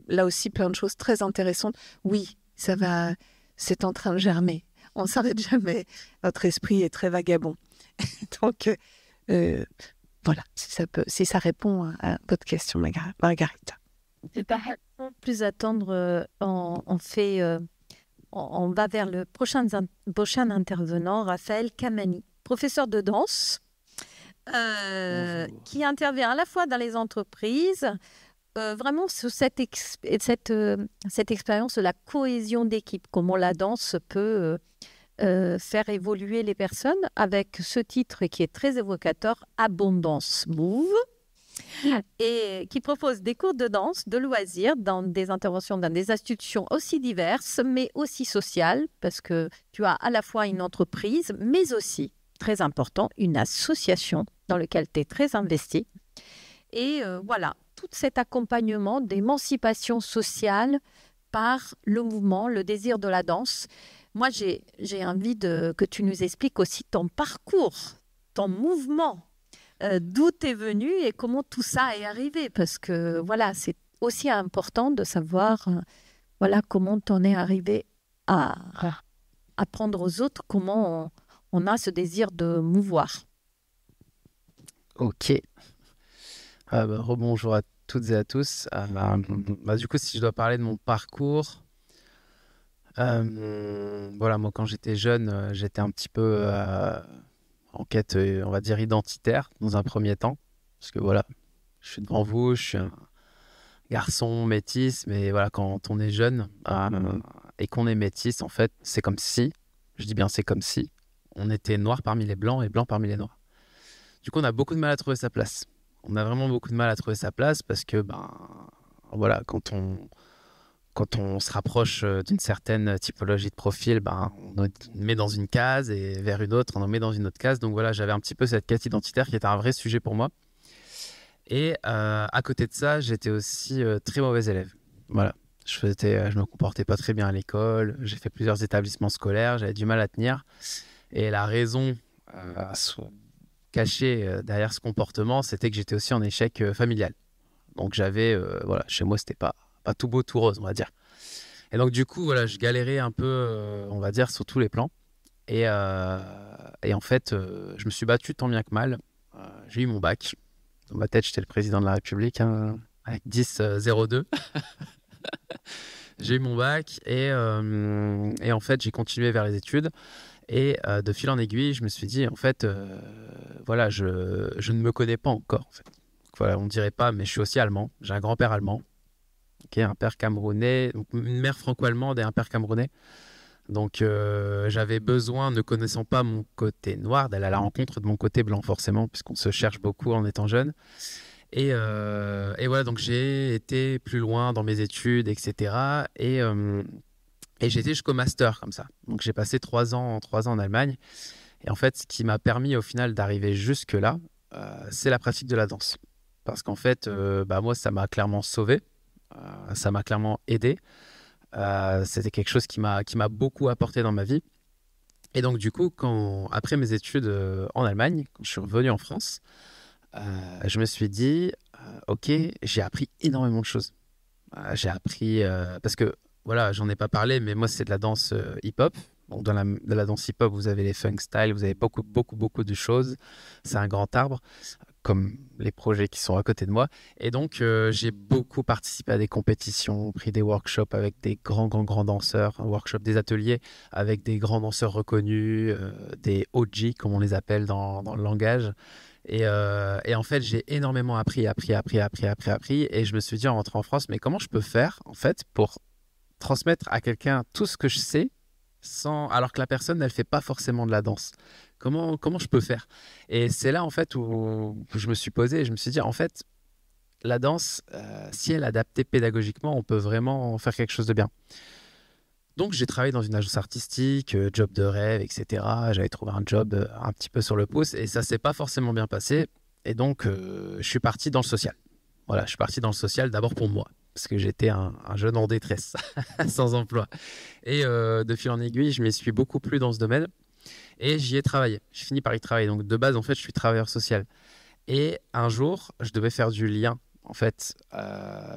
là aussi plein de choses très intéressantes. Oui, c'est en train de germer. On ne s'arrête jamais. Notre esprit est très vagabond. Donc, voilà, si ça répond à votre question, Margarita. C'est pas plus attendre. On va vers le prochain intervenant, Raphaël Kamani, professeur de danse, qui intervient à la fois dans les entreprises, vraiment sur cette expérience de la cohésion d'équipe, comment la danse peut faire évoluer les personnes, avec ce titre qui est très évocateur, Abondance Move, et qui propose des cours de danse, de loisirs, dans des interventions dans des institutions aussi diverses, mais aussi sociales, parce que tu as à la fois une entreprise, mais aussi, très important, une association dans laquelle tu es très investi. Et voilà, tout cet accompagnement d'émancipation sociale par le mouvement, le désir de la danse. Moi, j'ai envie que tu nous expliques aussi ton parcours, ton mouvement, d'où tu es venu et comment tout ça est arrivé. Parce que voilà, c'est aussi important de savoir comment on est arrivé à apprendre aux autres comment on a ce désir de mouvoir. Ok. Rebonjour à toutes et à tous. Du coup, si je dois parler de mon parcours, moi quand j'étais jeune, j'étais un petit peu en quête, on va dire, identitaire dans un premier temps. Parce que voilà, je suis devant vous, je suis un garçon métis, mais voilà, quand on est jeune et qu'on est métis, en fait, c'est comme si, je dis bien c'est comme si, on était noir parmi les blancs et blanc parmi les noirs. Du coup, on a beaucoup de mal à trouver sa place. On a vraiment beaucoup de mal à trouver sa place parce que, quand on se rapproche d'une certaine typologie de profil, on nous met dans une case et vers une autre, on nous met dans une autre case. Donc voilà, j'avais un petit peu cette quête identitaire qui était un vrai sujet pour moi. Et à côté de ça, j'étais aussi très mauvais élève. Voilà, je me comportais pas très bien à l'école. J'ai fait plusieurs établissements scolaires, j'avais du mal à tenir. Et la raison cachée derrière ce comportement, c'était que j'étais aussi en échec familial. Donc j'avais, chez moi, c'était pas tout beau, tout rose, on va dire. Et donc du coup, je galérais un peu, on va dire, sur tous les plans. Et en fait, je me suis battu tant bien que mal. J'ai eu mon bac. Dans ma tête, j'étais le président de la République, avec 10,02. J'ai eu mon bac et en fait, j'ai continué vers les études. Et de fil en aiguille, je me suis dit, en fait, je ne me connais pas encore. En fait. Donc, voilà, on ne dirait pas, mais je suis aussi allemand. J'ai un grand-père allemand, un père camerounais, donc une mère franco-allemande et un père camerounais. Donc, j'avais besoin, ne connaissant pas mon côté noir, d'aller à la rencontre de mon côté blanc, forcément, puisqu'on se cherche beaucoup en étant jeune. Et voilà, donc j'ai été plus loin dans mes études, etc. Et j'ai été jusqu'au master comme ça. Donc j'ai passé 3 ans en Allemagne. Et en fait, ce qui m'a permis au final d'arriver jusque-là, c'est la pratique de la danse. Parce qu'en fait, moi, ça m'a clairement sauvé. Ça m'a clairement aidé. C'était quelque chose qui m'a beaucoup apporté dans ma vie. Et donc du coup, après mes études en Allemagne, quand je suis revenu en France, je me suis dit, ok, j'ai appris énormément de choses. J'ai appris, parce que voilà, j'en ai pas parlé, mais moi, c'est de la danse hip-hop. Donc, dans la danse hip-hop, vous avez les funk style, vous avez beaucoup, beaucoup, beaucoup de choses. C'est un grand arbre, comme les projets qui sont à côté de moi. Et donc, j'ai beaucoup participé à des compétitions, pris des workshops avec des grands danseurs, un workshop des ateliers avec des grands danseurs reconnus, des OG, comme on les appelle dans le langage. Et en fait, j'ai énormément appris. Et je me suis dit, en rentrant en France, mais comment je peux faire, en fait, pour transmettre à quelqu'un tout ce que je sais alors que la personne elle fait pas forcément de la danse. Comment je peux faire? Et c'est là en fait où je me suis posé et je me suis dit en fait la danse si elle est adaptée pédagogiquement on peut vraiment faire quelque chose de bien. Donc j'ai travaillé dans une agence artistique, job de rêve, etc. J'avais trouvé un job un petit peu sur le pouce et ça s'est pas forcément bien passé et donc je suis parti dans le social. Voilà, je suis parti dans le social d'abord pour moi. Parce que j'étais un jeune en détresse, sans emploi. Et de fil en aiguille, je m'y suis beaucoup plu dans ce domaine. Et j'y ai travaillé. J'ai fini par y travailler. Donc de base, en fait, je suis travailleur social. Et un jour, je devais faire du lien, en fait,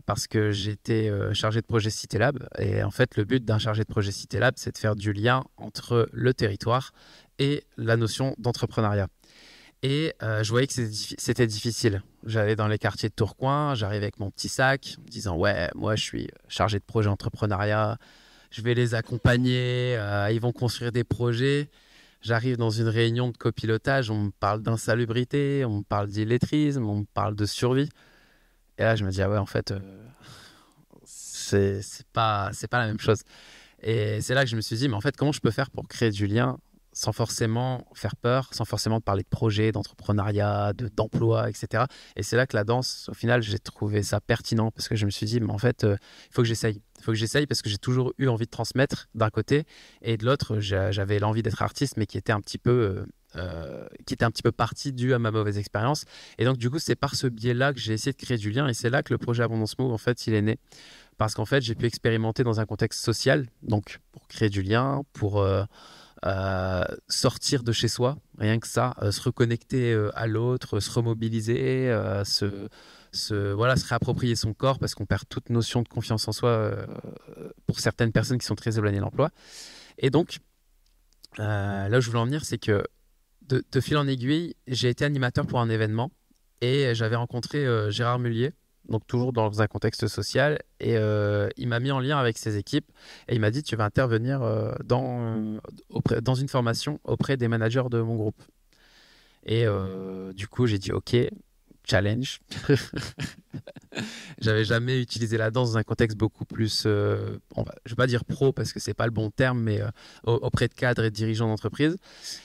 parce que j'étais chargé de projet CitéLab. Et en fait, le but d'un chargé de projet CitéLab, c'est de faire du lien entre le territoire et la notion d'entrepreneuriat. Et je voyais que c'était difficile. J'allais dans les quartiers de Tourcoing, j'arrivais avec mon petit sac, en me disant « Ouais, moi, je suis chargé de projet entrepreneuriat, je vais les accompagner, ils vont construire des projets. » J'arrive dans une réunion de copilotage, on me parle d'insalubrité, on me parle d'illettrisme, on me parle de survie. Et là, je me dis « Ah ouais, en fait, c'est pas la même chose. » Et c'est là que je me suis dit « Mais en fait, comment je peux faire pour créer du lien ?» sans forcément faire peur, sans forcément parler de projet, d'entrepreneuriat, d'emploi, etc. Et c'est là que la danse, au final, j'ai trouvé ça pertinent parce que je me suis dit, mais en fait, il faut que j'essaye. Il faut que j'essaye parce que j'ai toujours eu envie de transmettre d'un côté et de l'autre, j'avais l'envie d'être artiste, mais qui était un petit peu partie due à ma mauvaise expérience. Et donc, du coup, c'est par ce biais-là que j'ai essayé de créer du lien et c'est là que le projet Abondance Move, en fait, il est né. parce qu'en fait, j'ai pu expérimenter dans un contexte social, donc pour créer du lien, pour sortir de chez soi, rien que ça, se reconnecter à l'autre, se remobiliser, se réapproprier son corps, parce qu'on perd toute notion de confiance en soi pour certaines personnes qui sont très éloignées de l'emploi. Et donc, là où je voulais en venir, c'est que de fil en aiguille, j'ai été animateur pour un événement et j'avais rencontré Gérard Mullier, donc toujours dans un contexte social, et il m'a mis en lien avec ses équipes et il m'a dit tu vas intervenir dans une formation auprès des managers de mon groupe. Et du coup j'ai dit ok, challenge. J'avais jamais utilisé la danse dans un contexte beaucoup plus, je vais pas dire pro parce que c'est pas le bon terme, mais auprès de cadres et de dirigeants d'entreprise.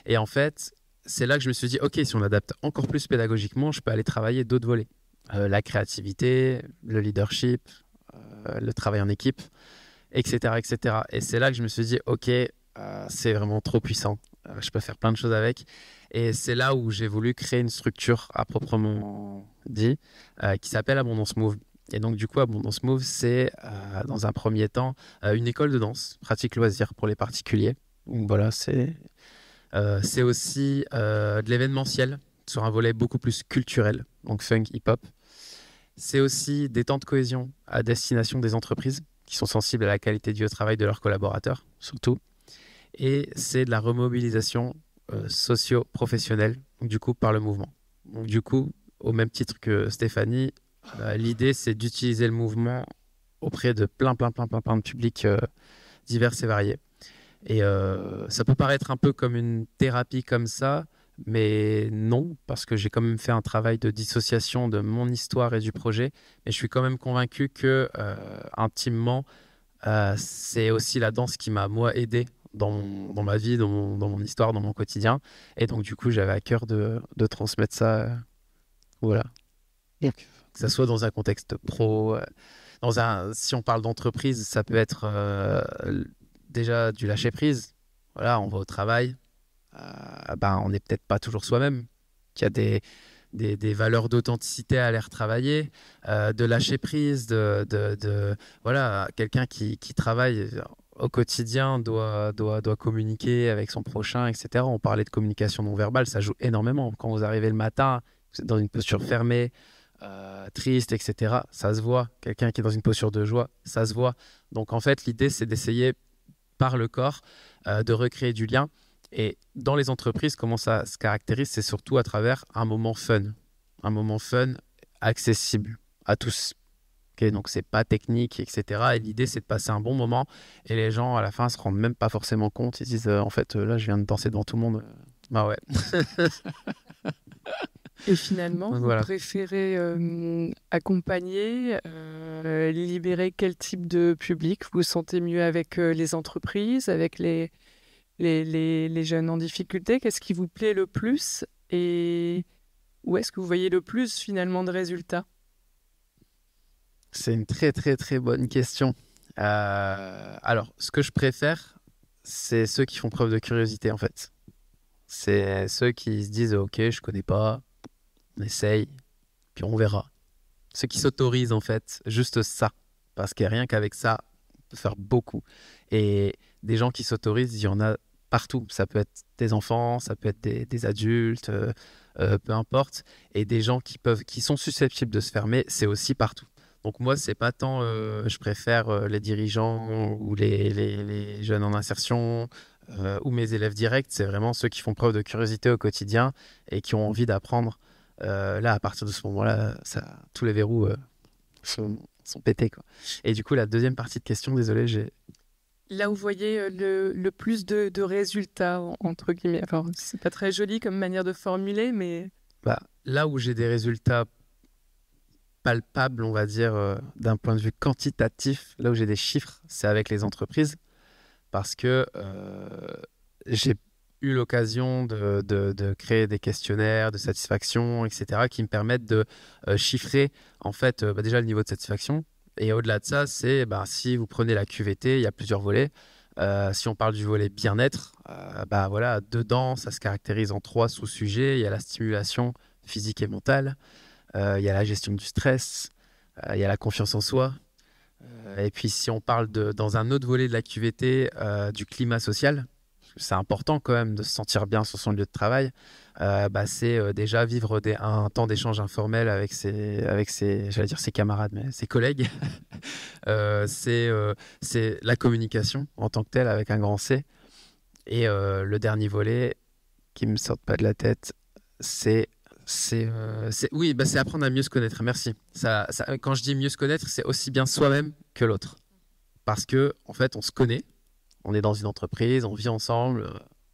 Et en fait, c'est là que je me suis dit, ok, si on adapte encore plus pédagogiquement, je peux aller travailler d'autres volets. La créativité, le leadership, le travail en équipe, etc., etc. Et c'est là que je me suis dit, ok, c'est vraiment trop puissant. Je peux faire plein de choses avec. Et c'est là où j'ai voulu créer une structure à proprement dit qui s'appelle Abondance Move. Et donc, du coup, Abondance Move, c'est dans un premier temps une école de danse, pratique loisir pour les particuliers. Donc voilà, c'est aussi de l'événementiel sur un volet beaucoup plus culturel, donc funk, hip-hop. C'est aussi des temps de cohésion à destination des entreprises qui sont sensibles à la qualité du travail de leurs collaborateurs, surtout. Et c'est de la remobilisation socio-professionnelle, du coup, par le mouvement. Donc, du coup, au même titre que Stéphanie, l'idée, c'est d'utiliser le mouvement auprès de plein de publics divers et variés. Et ça peut paraître un peu comme une thérapie comme ça, mais non, parce que j'ai quand même fait un travail de dissociation de mon histoire et du projet. Mais je suis quand même convaincu que, intimement, c'est aussi la danse qui m'a, moi, aidé dans ma vie, dans mon histoire, dans mon quotidien. Et donc, du coup, j'avais à cœur de transmettre ça. Voilà. Que ça soit dans un contexte pro, si on parle d'entreprise, ça peut être déjà du lâcher-prise. Voilà, on va au travail. On n'est peut-être pas toujours soi-même. Il y a des valeurs d'authenticité à aller retravailler, de lâcher-prise, voilà, quelqu'un qui travaille au quotidien doit communiquer avec son prochain, etc. On parlait de communication non verbale, ça joue énormément. Quand vous arrivez le matin, vous êtes dans une posture fermée, triste, etc. Ça se voit. Quelqu'un qui est dans une posture de joie, ça se voit. Donc en fait, l'idée, c'est d'essayer par le corps de recréer du lien. Et dans les entreprises, comment ça se caractérise, c'est surtout à travers un moment fun accessible à tous. Okay, donc c'est pas technique, etc. Et l'idée, c'est de passer un bon moment. Et les gens, à la fin, se rendent même pas forcément compte. Ils disent, en fait, là, je viens de danser devant tout le monde. Bah ouais. Et finalement, donc, vous voilà. préférez accompagner, libérer quel type de public? Vous vous sentez mieux avec les entreprises, avec les jeunes en difficulté? Qu'est-ce qui vous plaît le plus? Et où est-ce que vous voyez le plus finalement de résultats? C'est une très très très bonne question. Alors, ce que je préfère, c'est ceux qui font preuve de curiosité en fait. C'est ceux qui se disent ok, je connais pas, on essaye, puis on verra. Ceux qui s'autorisent en fait, juste ça, parce que rien qu'avec ça, on peut faire beaucoup. Et des gens qui s'autorisent, il y en a partout. Ça peut être des enfants, ça peut être des adultes, peu importe. Et des gens qui sont susceptibles de se fermer, c'est aussi partout. Donc moi, c'est pas tant, je préfère les dirigeants ou les jeunes en insertion ou mes élèves directs. C'est vraiment ceux qui font preuve de curiosité au quotidien et qui ont envie d'apprendre. Là, à partir de ce moment-là, tous les verrous sont pétés, quoi. Et du coup, la deuxième partie de question, désolé, j'ai... Là où vous voyez le plus de résultats, entre guillemets. Enfin, c'est pas très joli comme manière de formuler, mais... Là où j'ai des résultats palpables, on va dire, d'un point de vue quantitatif, là où j'ai des chiffres, c'est avec les entreprises, parce que j'ai eu l'occasion de créer des questionnaires de satisfaction, etc., qui me permettent de chiffrer, en fait, déjà le niveau de satisfaction. Et au-delà de ça, c'est si vous prenez la QVT, il y a plusieurs volets. Si on parle du volet bien-être, voilà, dedans, ça se caractérise en 3 sous-sujets. Il y a la stimulation physique et mentale, il y a la gestion du stress, il y a la confiance en soi, Et puis, si on parle dans un autre volet de la QVT, du climat social, c'est important quand même de se sentir bien sur son lieu de travail. C'est déjà vivre un temps d'échange informel avec j'allais dire ses camarades, mais ses collègues. C'est la communication en tant que telle avec un grand C. Et le dernier volet qui me sort pas de la tête, c'est apprendre à mieux se connaître. Merci. Quand je dis mieux se connaître, c'est aussi bien soi-même que l'autre. Parce que en fait, on se connaît. On est dans une entreprise, on vit ensemble,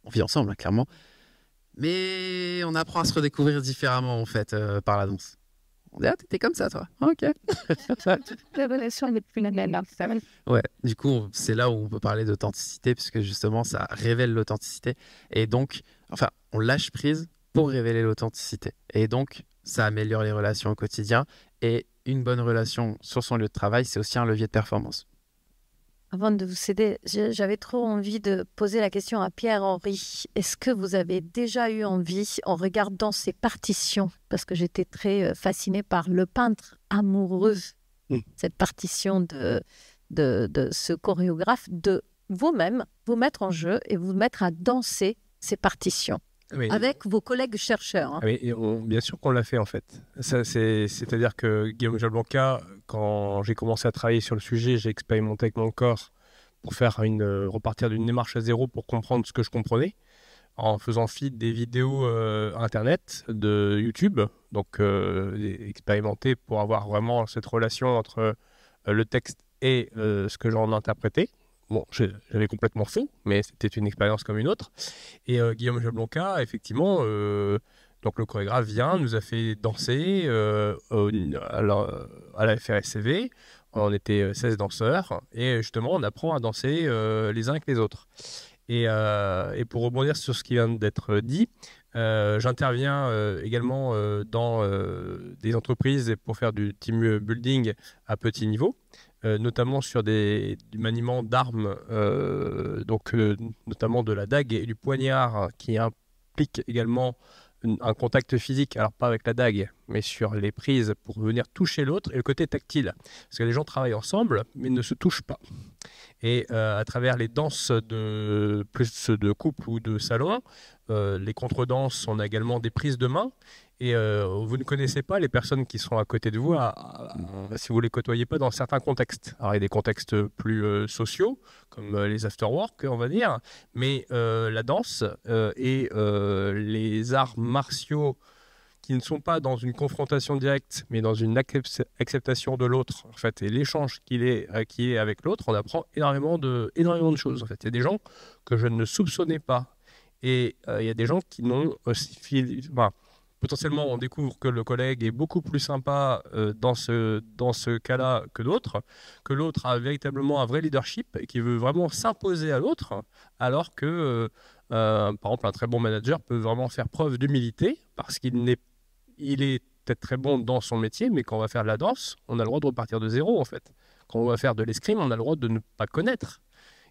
hein, clairement. Mais on apprend à se redécouvrir différemment, en fait, par la danse. On dit, t'étais comme ça, toi. Ok. Ouais, du coup, c'est là où on peut parler d'authenticité, puisque justement, ça révèle l'authenticité. Et donc, on lâche prise pour révéler l'authenticité. Et donc, ça améliore les relations au quotidien. Et une bonne relation sur son lieu de travail, c'est aussi un levier de performance. Avant de vous céder, j'avais trop envie de poser la question à Pierre-Henri. Est-ce que vous avez déjà eu envie, en regardant ces partitions, parce que j'étais très fascinée par le peintre amoureux, cette partition de ce chorégraphe, de vous-même vous mettre en jeu et vous mettre à danser ces partitions avec vos collègues chercheurs, hein. Oui, bien sûr qu'on l'a fait en fait. C'est-à-dire que Guillaume Jablonka, quand j'ai commencé à travailler sur le sujet, j'ai expérimenté avec mon corps pour faire repartir d'une démarche à zéro pour comprendre ce que je comprenais, en faisant fi des vidéos internet, de YouTube, donc expérimenter pour avoir vraiment cette relation entre le texte et ce que j'en interprétais. Bon, j'avais complètement faux, mais c'était une expérience comme une autre. Et Guillaume Jablonka, effectivement, donc le chorégraphe nous a fait danser à la FRSCV. On était 16 danseurs et justement, on apprend à danser les uns avec les autres. Et pour rebondir sur ce qui vient d'être dit, j'interviens également dans des entreprises pour faire du team building à petit niveau. Notamment sur du maniement d'armes, notamment de la dague et du poignard, qui implique également un contact physique, alors pas avec la dague, mais sur les prises pour venir toucher l'autre, et le côté tactile. Parce que les gens travaillent ensemble, mais ne se touchent pas. Et à travers les danses plus de couple ou de salon, les contredanses, on a également des prises de main. Et vous ne connaissez pas les personnes qui sont à côté de vous si vous ne les côtoyez pas dans certains contextes. Alors, il y a des contextes plus sociaux, comme les after-work, on va dire, mais la danse et les arts martiaux qui ne sont pas dans une confrontation directe, mais dans une acceptation de l'autre, en fait, et l'échange qui est avec l'autre, on apprend énormément de choses. En fait, il y a des gens que je ne soupçonnais pas, et il y a des gens qui n'ont potentiellement, on découvre que le collègue est beaucoup plus sympa dans ce cas-là que d'autres, que l'autre a véritablement un vrai leadership et qui veut vraiment s'imposer à l'autre, alors que, par exemple, un très bon manager peut vraiment faire preuve d'humilité parce qu'il est peut-être très bon dans son métier, mais quand on va faire de la danse, on a le droit de repartir de zéro, en fait. Quand on va faire de l'escrime, on a le droit de ne pas connaître.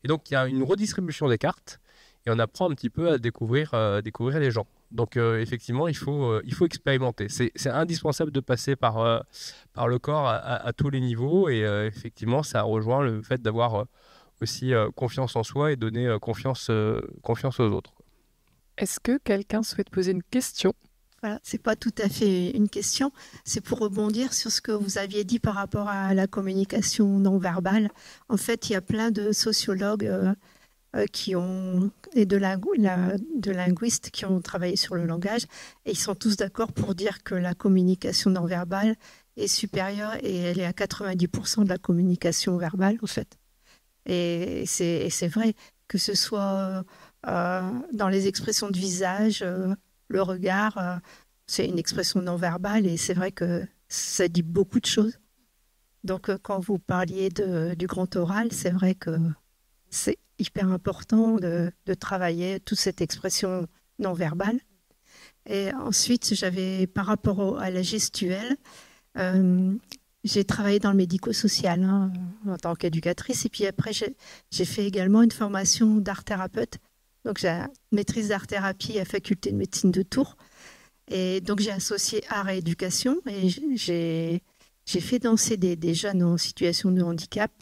Et donc, il y a une redistribution des cartes et on apprend un petit peu à découvrir les gens. Donc effectivement, il faut expérimenter. C'est indispensable de passer par le corps à tous les niveaux et effectivement, ça rejoint le fait d'avoir aussi confiance en soi et donner confiance aux autres. Est-ce que quelqu'un souhaite poser une question ? Voilà, c'est pas tout à fait une question, c'est pour rebondir sur ce que vous aviez dit par rapport à la communication non verbale. En fait, il y a plein de sociologues et de linguistes qui ont travaillé sur le langage, et ils sont tous d'accord pour dire que la communication non verbale est supérieure et elle est à 90% de la communication verbale, en fait. Et c'est vrai, que ce soit dans les expressions de visage, le regard, c'est une expression non verbale et c'est vrai que ça dit beaucoup de choses. Donc quand vous parliez du grand oral, c'est vrai que c'est hyper important de travailler toute cette expression non verbale. Et ensuite, par rapport à la gestuelle, j'ai travaillé dans le médico-social en tant qu'éducatrice. Et puis après, j'ai fait également une formation d'art-thérapeute. Donc, j'ai une maîtrise d'art-thérapie à la faculté de médecine de Tours. Et donc, j'ai associé art et éducation. Et j'ai fait danser des jeunes en situation de handicap,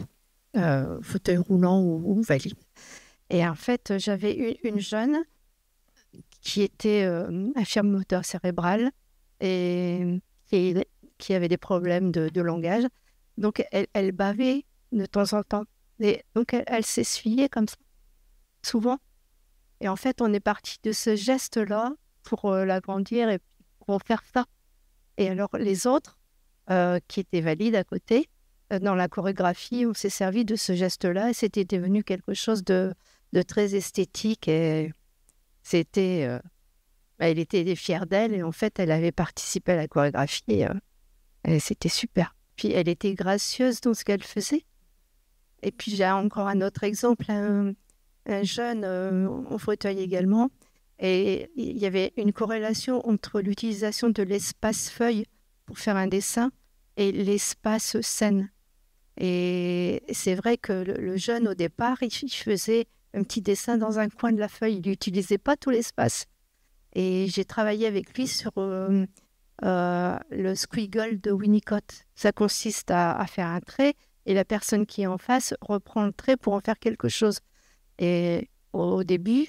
fauteuil roulant ou valide. Et en fait, j'avais une jeune qui était infirme moteur cérébral et qui avait des problèmes de langage. Donc, elle bavait de temps en temps. Et donc, elle s'essuyait comme ça, souvent. Et en fait, on est parti de ce geste-là pour l'agrandir et pour en faire ça. Et alors, les autres, qui étaient valides à côté, dans la chorégraphie, on s'est servi de ce geste-là et c'était devenu quelque chose de très esthétique. Et c'était... elle était fière d'elle et en fait, elle avait participé à la chorégraphie et c'était super. Puis, elle était gracieuse dans ce qu'elle faisait. Et puis, j'ai encore un autre exemple, un jeune en fauteuil également. Et il y avait une corrélation entre l'utilisation de l'espace feuille pour faire un dessin et l'espace scène. Et c'est vrai que le jeune, au départ, il faisait un petit dessin dans un coin de la feuille. Il n'utilisait pas tout l'espace. Et j'ai travaillé avec lui sur le squiggle de Winnicott. Ça consiste à faire un trait et la personne qui est en face reprend le trait pour en faire quelque chose. Et au début,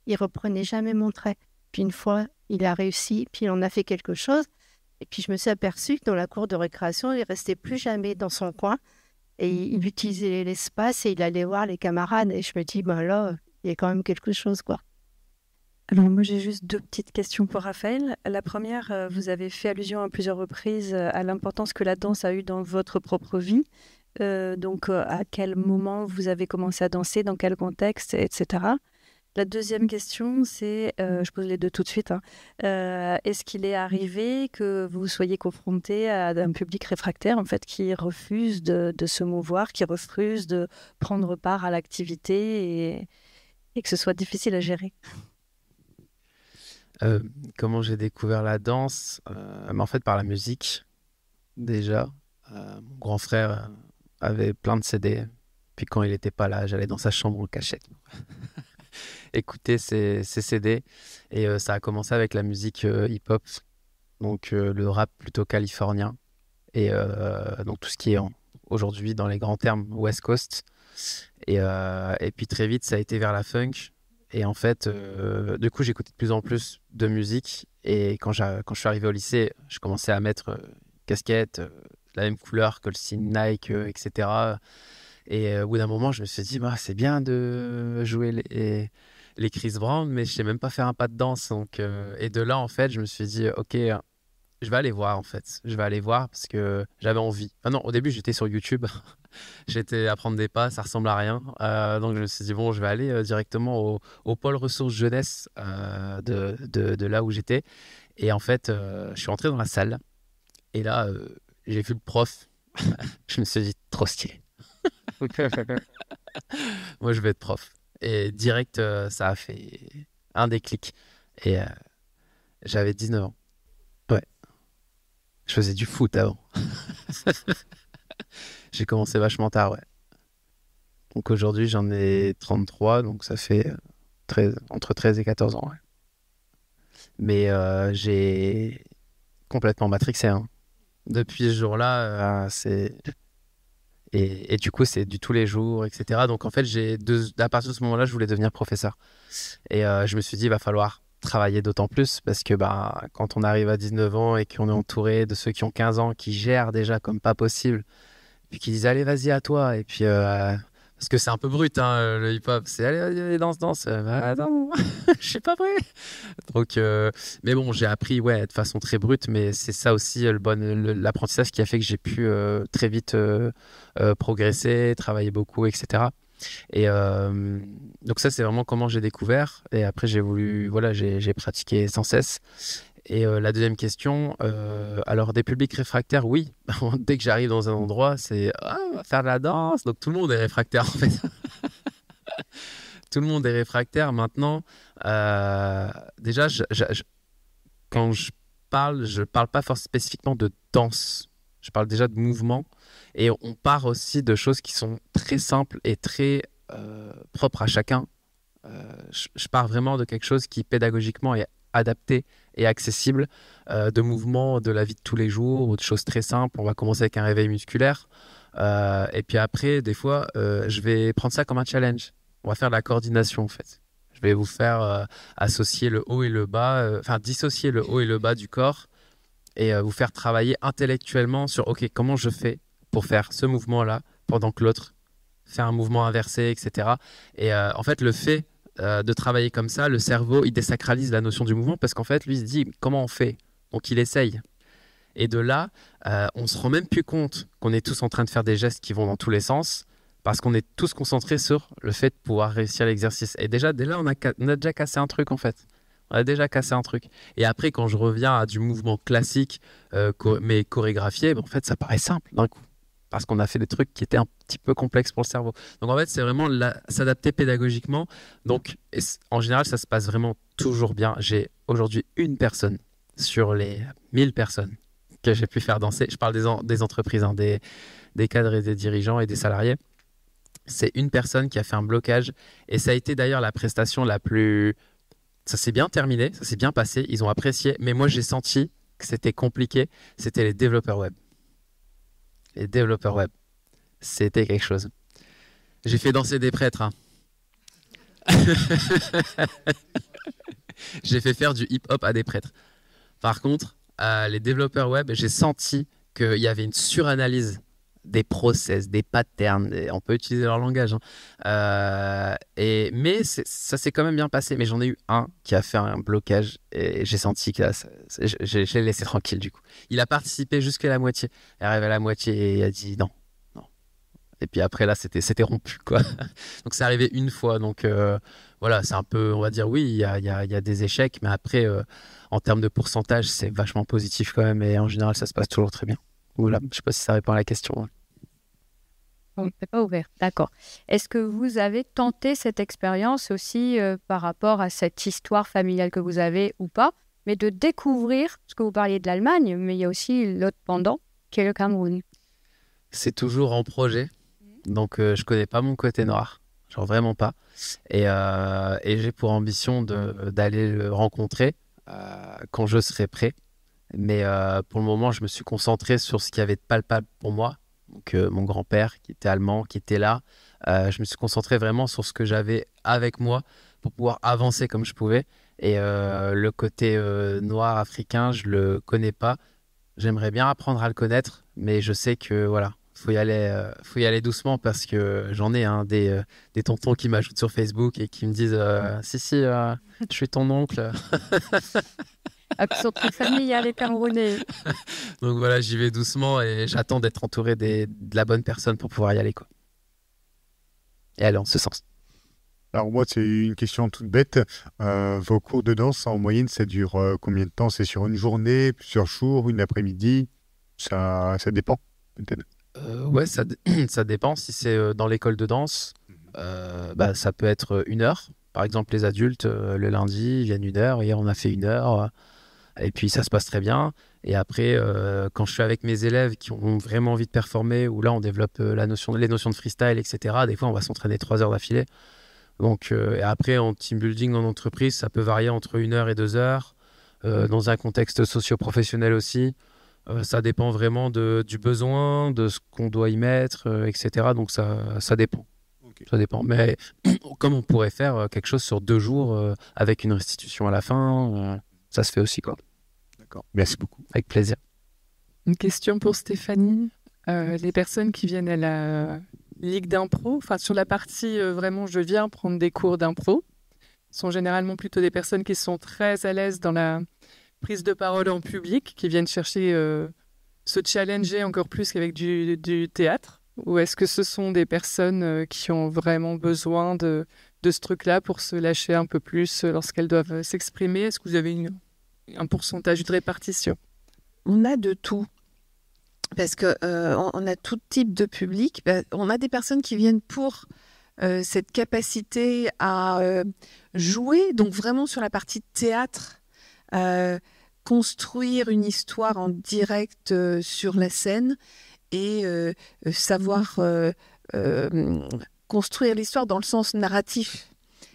il reprenait jamais mon trait. Puis une fois, il a réussi, puis il en a fait quelque chose. Et puis je me suis aperçue que dans la cour de récréation, il ne restait plus jamais dans son coin. Et il utilisait l'espace et il allait voir les camarades. Et je me dis, ben là, il y a quand même quelque chose, quoi. Alors moi j'ai juste 2 petites questions pour Raphaël. La première, vous avez fait allusion à plusieurs reprises à l'importance que la danse a eue dans votre propre vie. Donc à quel moment vous avez commencé à danser, dans quel contexte, etc. La deuxième question, c'est, je pose les 2 tout de suite, est-ce qu'il est arrivé que vous soyez confronté à un public réfractaire en fait, qui refuse de se mouvoir, qui refuse de prendre part à l'activité et que ce soit difficile à gérer? Comment j'ai découvert la danse? En fait, par la musique, déjà. Mon grand frère avait plein de CD. Puis quand il n'était pas là, j'allais dans sa chambre en cachette écouter ses CD. Et ça a commencé avec la musique hip-hop, donc le rap plutôt californien. Et donc tout ce qui est aujourd'hui dans les grands termes West Coast. Et puis très vite, ça a été vers la funk. Et en fait, du coup, j'écoutais de plus en plus de musique. Et quand je suis arrivé au lycée, je commençais à mettre casquette, la même couleur que le signe Nike, etc. Et au bout d'un moment, je me suis dit, bah, c'est bien de jouer les Chris Brown, mais je sais même pas faire un pas de danse. Donc, et de là, en fait, je me suis dit, ok, je vais aller voir, en fait. Je vais aller voir parce que j'avais envie. Ah non, au début, j'étais sur YouTube. J'étais à prendre des pas, ça ressemble à rien. Donc je me suis dit, bon, je vais aller directement au pôle ressources jeunesse de là où j'étais. Et en fait, je suis entré dans la salle. Et là, j'ai vu le prof. Je me suis dit, trop stylé. Moi, je vais être prof. Et direct, ça a fait un déclic. Et j'avais 19 ans. Ouais. Je faisais du foot avant. J'ai commencé vachement tard, ouais. Donc aujourd'hui, j'en ai 33, donc ça fait entre 13 et 14 ans, ouais. Mais j'ai complètement matrixé, hein. Depuis ce jour-là, c'est... Et du coup, c'est du tous les jours, etc. Donc en fait, à partir de ce moment-là, je voulais devenir professeur. Et je me suis dit, il va falloir travailler d'autant plus parce que quand on arrive à 19 ans et qu'on est entouré de ceux qui ont 15 ans, qui gèrent déjà comme pas possible, puis qui disent allez vas-y à toi, et puis parce que c'est un peu brut, hein, le hip-hop, c'est allez danse, attends, je suis pas prêt. Donc mais bon, j'ai appris de façon très brute, mais c'est ça aussi l'apprentissage qui a fait que j'ai pu très vite progresser, travailler beaucoup, etc. Et donc ça, c'est vraiment comment j'ai découvert. Et après, j'ai pratiqué sans cesse. Et la deuxième question, alors des publics réfractaires, oui. Dès que j'arrive dans un endroit, c'est on va faire de la danse. Donc tout le monde est réfractaire en fait. Tout le monde est réfractaire maintenant. Déjà, quand je parle pas forcément spécifiquement de danse. Je parle déjà de mouvement. Et on part aussi de choses qui sont très simples et très propres à chacun. Je pars vraiment de quelque chose qui pédagogiquement est adapté et accessible de mouvements de la vie de tous les jours ou de choses très simples. On va commencer avec un réveil musculaire. Et puis après, des fois, je vais prendre ça comme un challenge. On va faire de la coordination, en fait. Je vais vous faire associer le haut et le bas, dissocier le haut et le bas du corps et vous faire travailler intellectuellement sur, OK, comment je fais pour faire ce mouvement-là pendant que l'autre fait un mouvement inversé, etc. Et en fait, le fait de travailler comme ça, le cerveau, il désacralise la notion du mouvement parce qu'en fait, lui, il se dit, comment on fait? Donc, il essaye. Et de là, on se rend même plus compte qu'on est tous en train de faire des gestes qui vont dans tous les sens parce qu'on est tous concentrés sur le fait de pouvoir réussir l'exercice. Et déjà, dès là, on a déjà cassé un truc, en fait. On a déjà cassé un truc. Et après, quand je reviens à du mouvement classique, mais chorégraphié, en fait, ça paraît simple d'un coup. Parce qu'on a fait des trucs qui étaient un petit peu complexes pour le cerveau. Donc, en fait, c'est vraiment s'adapter pédagogiquement. Donc, en général, ça se passe vraiment toujours bien. J'ai aujourd'hui une personne sur les 1000 personnes que j'ai pu faire danser. Je parle des entreprises, hein, des cadres et des dirigeants et des salariés. C'est une personne qui a fait un blocage. Et ça a été d'ailleurs la prestation la plus... Ça s'est bien terminé, ça s'est bien passé, ils ont apprécié. Mais moi, j'ai senti que c'était compliqué. C'était les développeurs web. Les développeurs web. C'était quelque chose. J'ai fait danser des prêtres. Hein. J'ai fait faire du hip-hop à des prêtres. Par contre, les développeurs web, j'ai senti qu'il y avait une suranalyse des process, des patterns, on peut utiliser leur langage. Hein. Mais ça s'est quand même bien passé. Mais j'en ai eu un qui a fait un blocage et j'ai senti que là, je l'ai laissé tranquille du coup. Il a participé jusqu'à la moitié. Il est arrivé à la moitié et il a dit non. Et puis après là, c'était rompu quoi. Donc c'est arrivé une fois. Donc voilà, c'est un peu, on va dire oui, il y a des échecs, mais après en termes de pourcentage, c'est vachement positif quand même. Et en général, ça se passe toujours très bien. Voilà, je ne sais pas si ça répond à la question. On n'est pas ouvert, d'accord. Est-ce que vous avez tenté cette expérience aussi par rapport à cette histoire familiale que vous avez ou pas, mais de découvrir, parce que vous parliez de l'Allemagne, mais il y a aussi l'autre pendant, qui est le Cameroun. C'est toujours en projet, donc je ne connais pas mon côté noir, genre vraiment pas. Et j'ai pour ambition d'aller le rencontrer quand je serai prêt. Mais pour le moment, je me suis concentré sur ce qui avait de palpable pour moi. Donc, mon grand-père qui était allemand, qui était là. Je me suis concentré vraiment sur ce que j'avais avec moi pour pouvoir avancer comme je pouvais. Et le côté noir africain, je ne le connais pas. J'aimerais bien apprendre à le connaître, mais je sais que voilà, faut y aller doucement parce que j'en ai des tontons qui m'ajoutent sur Facebook et qui me disent si, je suis ton oncle. Qui sont très familiales les Camerounais. Donc voilà, j'y vais doucement et j'attends d'être entouré de la bonne personne pour pouvoir y aller, quoi. Et aller en ce sens. Alors moi, c'est une question toute bête. Vos cours de danse, en moyenne, ça dure combien de temps? C'est sur une journée, plusieurs jours, une après-midi? Ça dépend, peut-être. Ouais, ça dépend. Si c'est dans l'école de danse, ça peut être 1 heure. Par exemple, les adultes, le lundi, ils viennent 1 heure. Hier, on a fait 1 heure. Et puis, ça se passe très bien. Et après, quand je suis avec mes élèves qui ont vraiment envie de performer, où là, on développe les notions de freestyle, etc., des fois, on va s'entraîner 3 heures d'affilée. Donc, et après, en team building, en entreprise, ça peut varier entre 1 heure et 2 heures. Dans un contexte socio-professionnel aussi. Ça dépend vraiment du besoin, de ce qu'on doit y mettre, etc. Donc, ça dépend. Okay. Ça dépend. Mais comme on pourrait faire quelque chose sur 2 jours avec une restitution à la fin, ça se fait aussi, quoi. D'accord. Merci beaucoup. Avec plaisir. Une question pour Stéphanie. Les personnes qui viennent à la ligue d'impro, enfin sur la partie vraiment je viens prendre des cours d'impro, sont généralement plutôt des personnes qui sont très à l'aise dans la prise de parole en public, qui viennent chercher se challenger encore plus qu'avec du théâtre. Ou est-ce que ce sont des personnes qui ont vraiment besoin de ce truc-là pour se lâcher un peu plus lorsqu'elles doivent s'exprimer? Est-ce que vous avez un pourcentage de répartition? On a de tout. Parce qu'on a tout type de public. On a des personnes qui viennent pour cette capacité à jouer, donc vraiment sur la partie théâtre, construire une histoire en direct sur la scène et savoir construire l'histoire dans le sens narratif.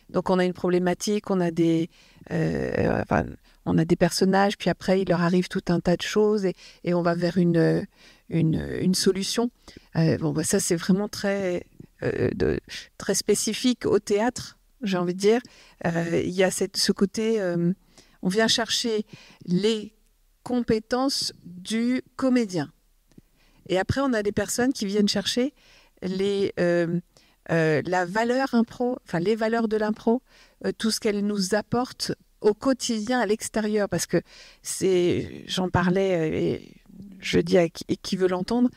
Donc on a une problématique, on a des on a des personnages, puis après, il leur arrive tout un tas de choses et on va vers une solution. Ça, c'est vraiment très spécifique au théâtre, j'ai envie de dire. Il y a ce côté, on vient chercher les compétences du comédien. Et après, on a des personnes qui viennent chercher la valeur impro, enfin les valeurs de l'impro, tout ce qu'elle nous apporte au quotidien à l'extérieur. Parce que j'en parlais et je dis à qui veut l'entendre,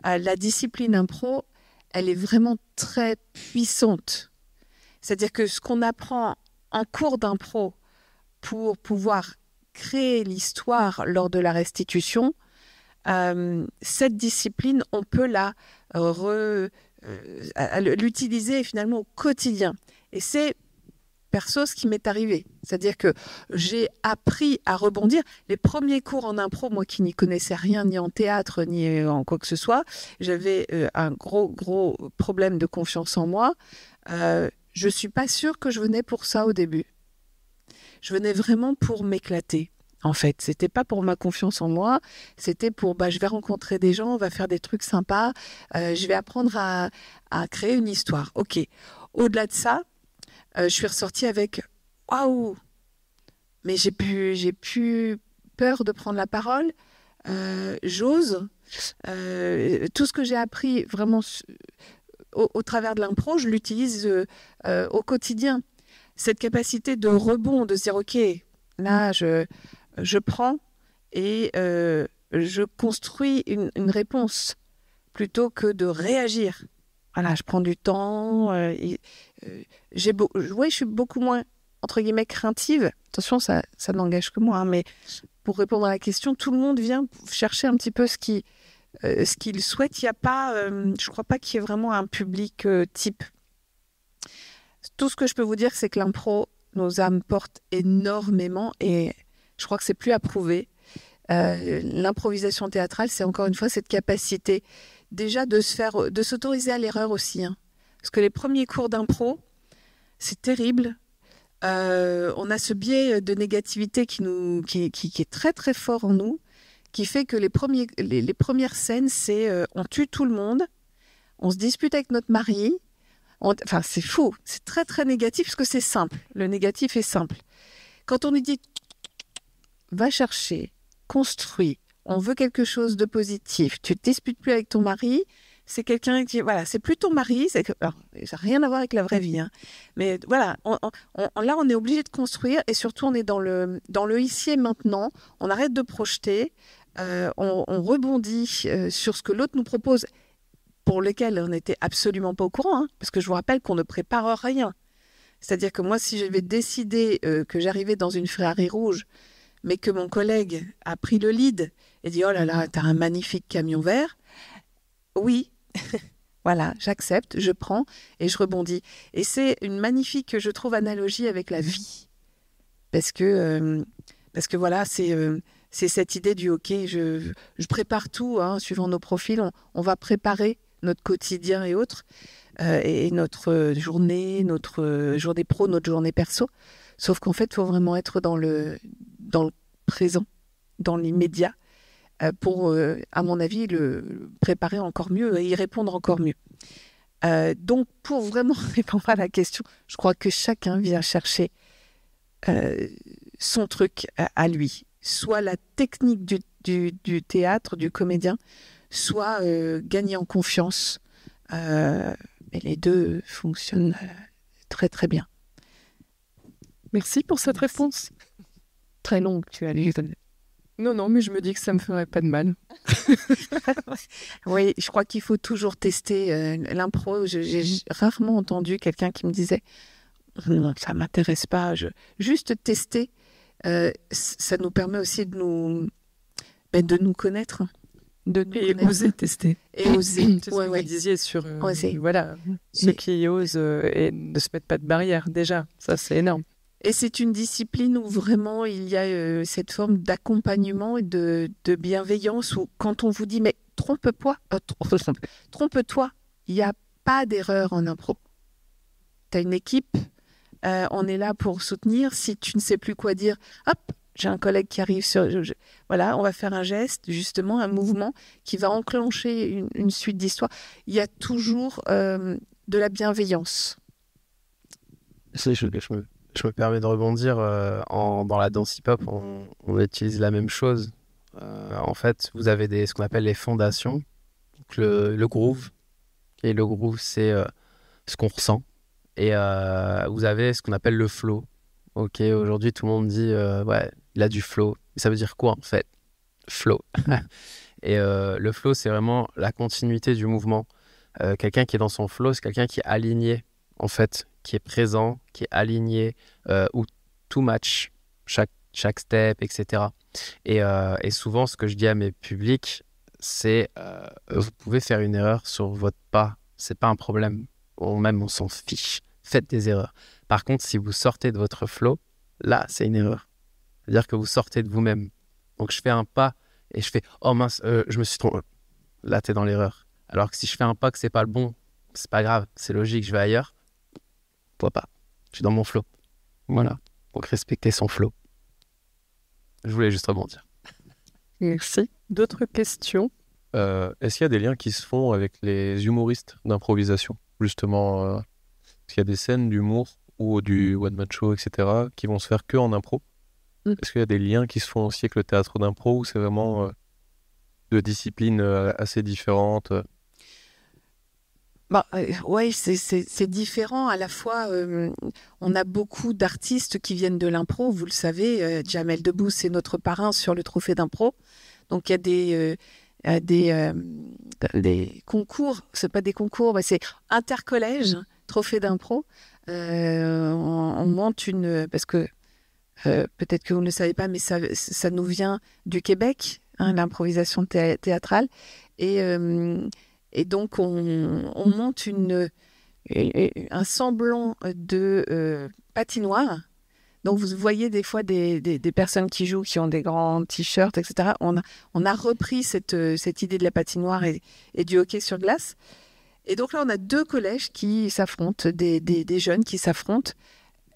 la discipline impro, elle est vraiment très puissante. C'est-à-dire que ce qu'on apprend en cours d'impro pour pouvoir créer l'histoire lors de la restitution, cette discipline, on peut l'utiliser finalement au quotidien. Et c'est perso ce qui m'est arrivé. C'est-à-dire que j'ai appris à rebondir. Les premiers cours en impro, moi qui n'y connaissais rien, ni en théâtre, ni en quoi que ce soit, j'avais un gros problème de confiance en moi. Je ne suis pas sûre que je venais pour ça au début. Je venais vraiment pour m'éclater. En fait, c'était pas pour ma confiance en moi, c'était pour je vais rencontrer des gens, on va faire des trucs sympas, je vais apprendre à créer une histoire. Ok. Au-delà de ça, je suis ressortie avec waouh, mais j'ai plus peur de prendre la parole, j'ose. Tout ce que j'ai appris vraiment au travers de l'impro, je l'utilise au quotidien. Cette capacité de rebond, de se dire ok, là je prends et je construis une réponse plutôt que de réagir. Voilà, je prends du temps. Je suis beaucoup moins, entre guillemets, craintive. Attention, ça n'engage que moi. Hein, mais pour répondre à la question, tout le monde vient chercher un petit peu ce qu'il souhaite. Il n'y a pas, je ne crois pas qu'il y ait vraiment un public type. Tout ce que je peux vous dire, c'est que l'impro nous apporte énormément et je crois que c'est plus à prouver. L'improvisation théâtrale, c'est encore une fois cette capacité déjà de s'autoriser à l'erreur aussi. Hein. Parce que les premiers cours d'impro, c'est terrible. On a ce biais de négativité qui est très très fort en nous, qui fait que les premières scènes, c'est on tue tout le monde, on se dispute avec notre mari. Enfin, c'est fou, c'est très très négatif parce que c'est simple. Le négatif est simple. Quand on lui dit va chercher, construis, on veut quelque chose de positif, tu ne te disputes plus avec ton mari, c'est quelqu'un qui, voilà, c'est plus ton mari, ça n'a rien à voir avec la vraie vie. Hein. Mais voilà, là on est obligé de construire et surtout on est dans le ici et maintenant, on arrête de projeter, on rebondit sur ce que l'autre nous propose, pour lequel on n'était absolument pas au courant, hein, parce que je vous rappelle qu'on ne prépare rien. C'est-à-dire que moi, si j'avais décidé que j'arrivais dans une Ferrari rouge, mais que mon collègue a pris le lead et dit « Oh là là, t'as un magnifique camion vert », oui, voilà, j'accepte, je prends et je rebondis. Et c'est une magnifique, je trouve, analogie avec la vie. Parce que voilà, c'est cette idée du « Ok, je prépare tout, hein, suivant nos profils, on va préparer notre quotidien et autres, et notre journée pro, notre journée perso. Sauf qu'en fait, il faut vraiment être dans le présent, dans l'immédiat, pour, à mon avis, le préparer encore mieux et y répondre encore mieux. Donc, pour vraiment répondre à la question, je crois que chacun vient chercher son truc à lui. Soit la technique du théâtre, du comédien, soit gagner en confiance. Et les deux fonctionnent très très bien. Merci pour cette réponse. Très longue, tu as lu. Non, mais je me dis que ça me ferait pas de mal. Oui, je crois qu'il faut toujours tester l'impro. J'ai rarement entendu quelqu'un qui me disait ça m'intéresse pas. Juste tester, ça nous permet aussi de nous connaître. Et oser tester. Et oser. C'est ce que vous disiez sur oser. Voilà, ceux qui osent et ne se mettent pas de barrière, déjà. Ça, c'est énorme. Et c'est une discipline où vraiment il y a cette forme d'accompagnement et de bienveillance où quand on vous dit mais trompe-toi, il n'y a pas d'erreur en impro. Tu as une équipe, on est là pour soutenir. Si tu ne sais plus quoi dire, hop, j'ai un collègue qui arrive voilà, on va faire un geste, justement, un mouvement qui va enclencher une suite d'histoires. Il y a toujours de la bienveillance. Je me permets de rebondir. Dans la danse hip-hop, on utilise la même chose. En fait, vous avez ce qu'on appelle les fondations. Donc le groove. Et le groove, c'est ce qu'on ressent. Et vous avez ce qu'on appelle le flow. Ok, aujourd'hui, tout le monde dit ouais, il a du flow. Et ça veut dire quoi, en fait? Flow. Et le flow, c'est vraiment la continuité du mouvement. Quelqu'un qui est dans son flow, c'est quelqu'un qui est aligné, en fait, qui est présent, qui est aligné, où tout match, chaque step, etc. Et souvent, ce que je dis à mes publics, c'est vous pouvez faire une erreur sur votre pas, c'est pas un problème. Même on s'en fiche. Faites des erreurs. Par contre, si vous sortez de votre flow, là, c'est une erreur. C'est-à-dire que vous sortez de vous-même. Donc, je fais un pas et je fais « Oh mince, je me suis trompé. » Là, t'es dans l'erreur. Alors que si je fais un pas que c'est pas le bon, c'est pas grave, c'est logique, je vais ailleurs. Toi pas. Je suis dans mon flow. Voilà. Donc, respecter son flow. Je voulais juste rebondir. Merci. D'autres questions? Est-ce qu'il y a des liens qui se font avec les humoristes d'improvisation? Justement, est-ce qu'il y a des scènes d'humour ou du one-man show, etc., qui vont se faire que en impro? Est-ce qu'il y a des liens qui se font aussi avec le théâtre d'impro, ou c'est vraiment de disciplines assez différentes? Oui, c'est différent. À la fois, on a beaucoup d'artistes qui viennent de l'impro. Vous le savez, Jamel Debbouze, c'est notre parrain sur le trophée d'impro. Donc, il y a des concours. C'est pas des concours, mais c'est intercollège, trophée d'impro. On monte parce que peut-être que vous ne le savez pas, mais ça nous vient du Québec, hein, l'improvisation théâtrale. Et donc, on monte un semblant de patinoire. Donc, vous voyez des fois des personnes qui jouent, qui ont des grands t-shirts, etc. On a repris cette idée de la patinoire et du hockey sur glace. Et donc là, on a deux collèges qui s'affrontent, des jeunes qui s'affrontent.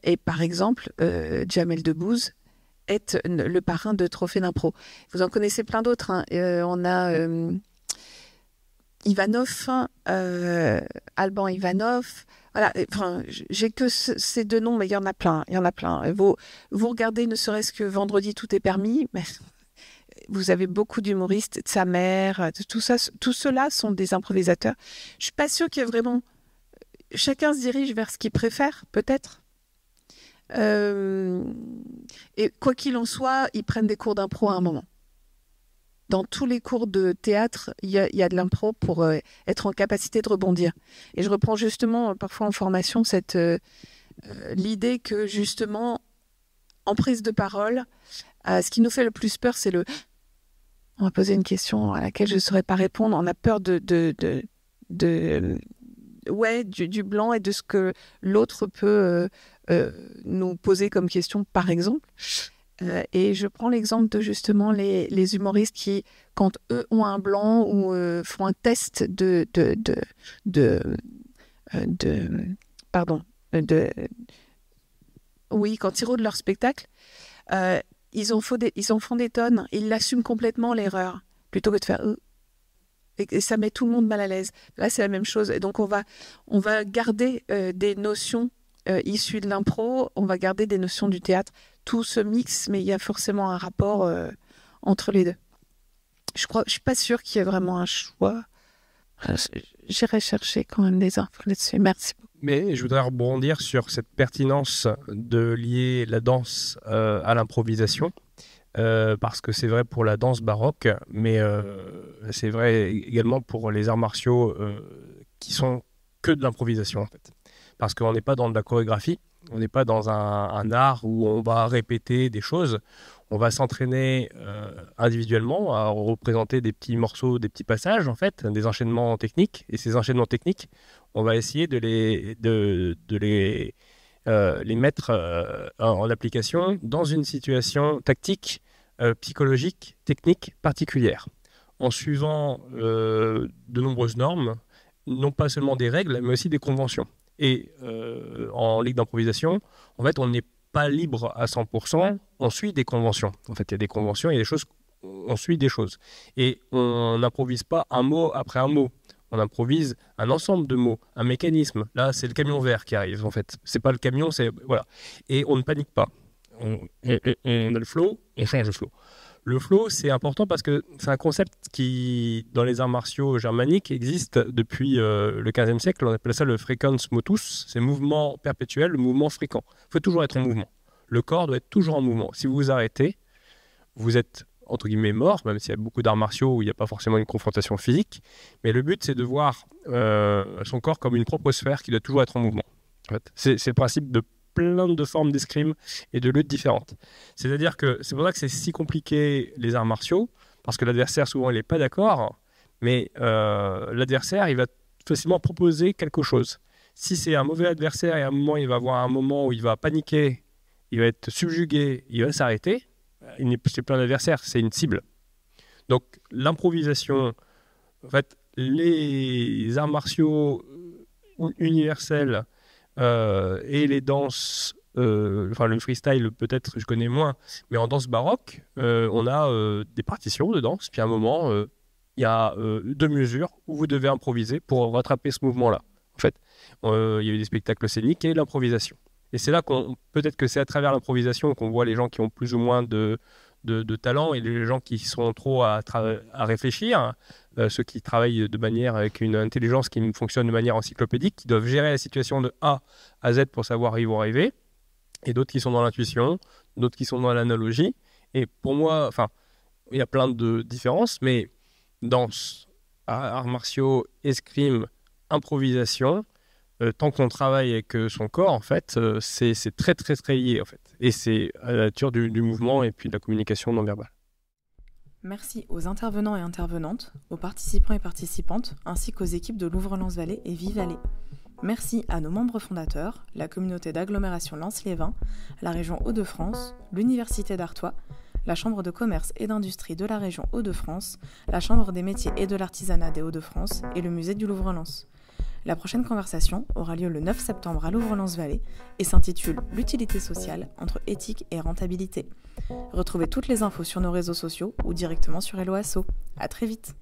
Et par exemple, Jamel Debbouze est le parrain de Trophée d'impro. Vous en connaissez plein d'autres. Hein. On a Ivanov, Alban Ivanov. Voilà. Enfin, j'ai que ces deux noms, mais il y en a plein. Il y en a plein. Vous regardez, ne serait-ce que Vendredi, tout est permis. Mais vous avez beaucoup d'humoristes, de sa mère, tout ça. Tout cela sont des improvisateurs. Je suis pas sûre qu'il y ait vraiment. Chacun se dirige vers ce qu'il préfère, peut-être. Et quoi qu'il en soit, ils prennent des cours d'impro à un moment. Dans tous les cours de théâtre, il y a de l'impro pour être en capacité de rebondir. Et je reprends justement parfois en formation l'idée que justement, en prise de parole, ce qui nous fait le plus peur, c'est on va poser une question à laquelle je ne saurais pas répondre. On a peur du blanc et de ce que l'autre peut nous poser comme question, par exemple. Et je prends l'exemple de justement les humoristes qui, quand eux ont un blanc ou font un test quand ils rodent leur spectacle, ils en font des tonnes. Ils l'assument complètement, l'erreur, plutôt que de faire et ça met tout le monde mal à l'aise. Là, c'est la même chose. Et donc, on va garder des notions issues de l'impro, on va garder des notions du théâtre. Tout se mixe, mais il y a forcément un rapport entre les deux. Je suis pas sûre qu'il y ait vraiment un choix. J'irai chercher quand même des infos là-dessus. Merci beaucoup. Mais je voudrais rebondir sur cette pertinence de lier la danse à l'improvisation. Parce que c'est vrai pour la danse baroque, mais c'est vrai également pour les arts martiaux qui sont que de l'improvisation en fait. Parce qu'on n'est pas dans de la chorégraphie, on n'est pas dans un art où on va répéter des choses, on va s'entraîner individuellement à représenter des petits morceaux, des petits passages en fait, des enchaînements techniques, et ces enchaînements techniques, on va essayer de les mettre en application dans une situation tactique, psychologique, technique particulière, en suivant de nombreuses normes, non pas seulement des règles, mais aussi des conventions. Et en ligue d'improvisation, en fait, on n'est pas libre à 100%, on suit des conventions. En fait, il y a des conventions, il y a des choses, on suit des choses. Et on n'improvise pas un mot après un mot. On improvise un ensemble de mots, un mécanisme. Là, c'est le camion vert qui arrive, en fait. C'est pas le camion, c'est... Voilà. Et on ne panique pas. On a le flow, on change le flow. Le flow, c'est important parce que c'est un concept qui, dans les arts martiaux germaniques, existe depuis le 15e siècle. On appelle ça le frequens motus. C'est mouvement perpétuel, le mouvement fréquent. Il faut toujours être en mouvement. Le corps doit être toujours en mouvement. Si vous vous arrêtez, vous êtes, entre guillemets, mort, même s'il y a beaucoup d'arts martiaux où il n'y a pas forcément une confrontation physique. Mais le but, c'est de voir son corps comme une propre sphère qui doit toujours être en mouvement. En fait, c'est le principe de plein de formes d'escrime et de luttes différentes. C'est-à-dire que c'est pour ça que c'est si compliqué les arts martiaux, parce que l'adversaire, souvent, il n'est pas d'accord, mais l'adversaire, il va facilement proposer quelque chose. Si c'est un mauvais adversaire et à un moment, il va avoir un moment où il va paniquer, il va être subjugué, il va s'arrêter, c'est plus un adversaire, c'est une cible. Donc l'improvisation, en fait, les arts martiaux universels et les danses, enfin le freestyle peut-être je connais moins, mais en danse baroque, on a des partitions de danse, puis à un moment, il y a 2 mesures où vous devez improviser pour rattraper ce mouvement-là. En fait, il y a eu des spectacles scéniques et l'improvisation. Et c'est là peut-être que c'est à travers l'improvisation qu'on voit les gens qui ont plus ou moins de talent et les gens qui sont trop à réfléchir, ceux qui travaillent de manière avec une intelligence qui fonctionne de manière encyclopédique, qui doivent gérer la situation de A à Z pour savoir où ils vont arriver, et d'autres qui sont dans l'intuition, d'autres qui sont dans l'analogie. Et pour moi, enfin, il y a plein de différences, mais danse, arts martiaux, escrime, improvisation, tant qu'on travaille avec son corps, en fait, c'est très, très, très lié, en fait. Et c'est à la nature du mouvement et puis de la communication non verbale. Merci aux intervenants et intervenantes, aux participants et participantes, ainsi qu'aux équipes de Louvre-Lens-Vallée et Vie-Vallée. Merci à nos membres fondateurs, la communauté d'agglomération Lens-les-Vins, la région Hauts-de-France, l'Université d'Artois, la Chambre de commerce et d'industrie de la région Hauts-de-France, la Chambre des métiers et de l'artisanat des Hauts-de-France et le musée du Louvre-Lens. La prochaine conversation aura lieu le 9 septembre à Louvre-Lens-Vallée et s'intitule « L'utilité sociale entre éthique et rentabilité ». Retrouvez toutes les infos sur nos réseaux sociaux ou directement sur Hello Asso. À très vite.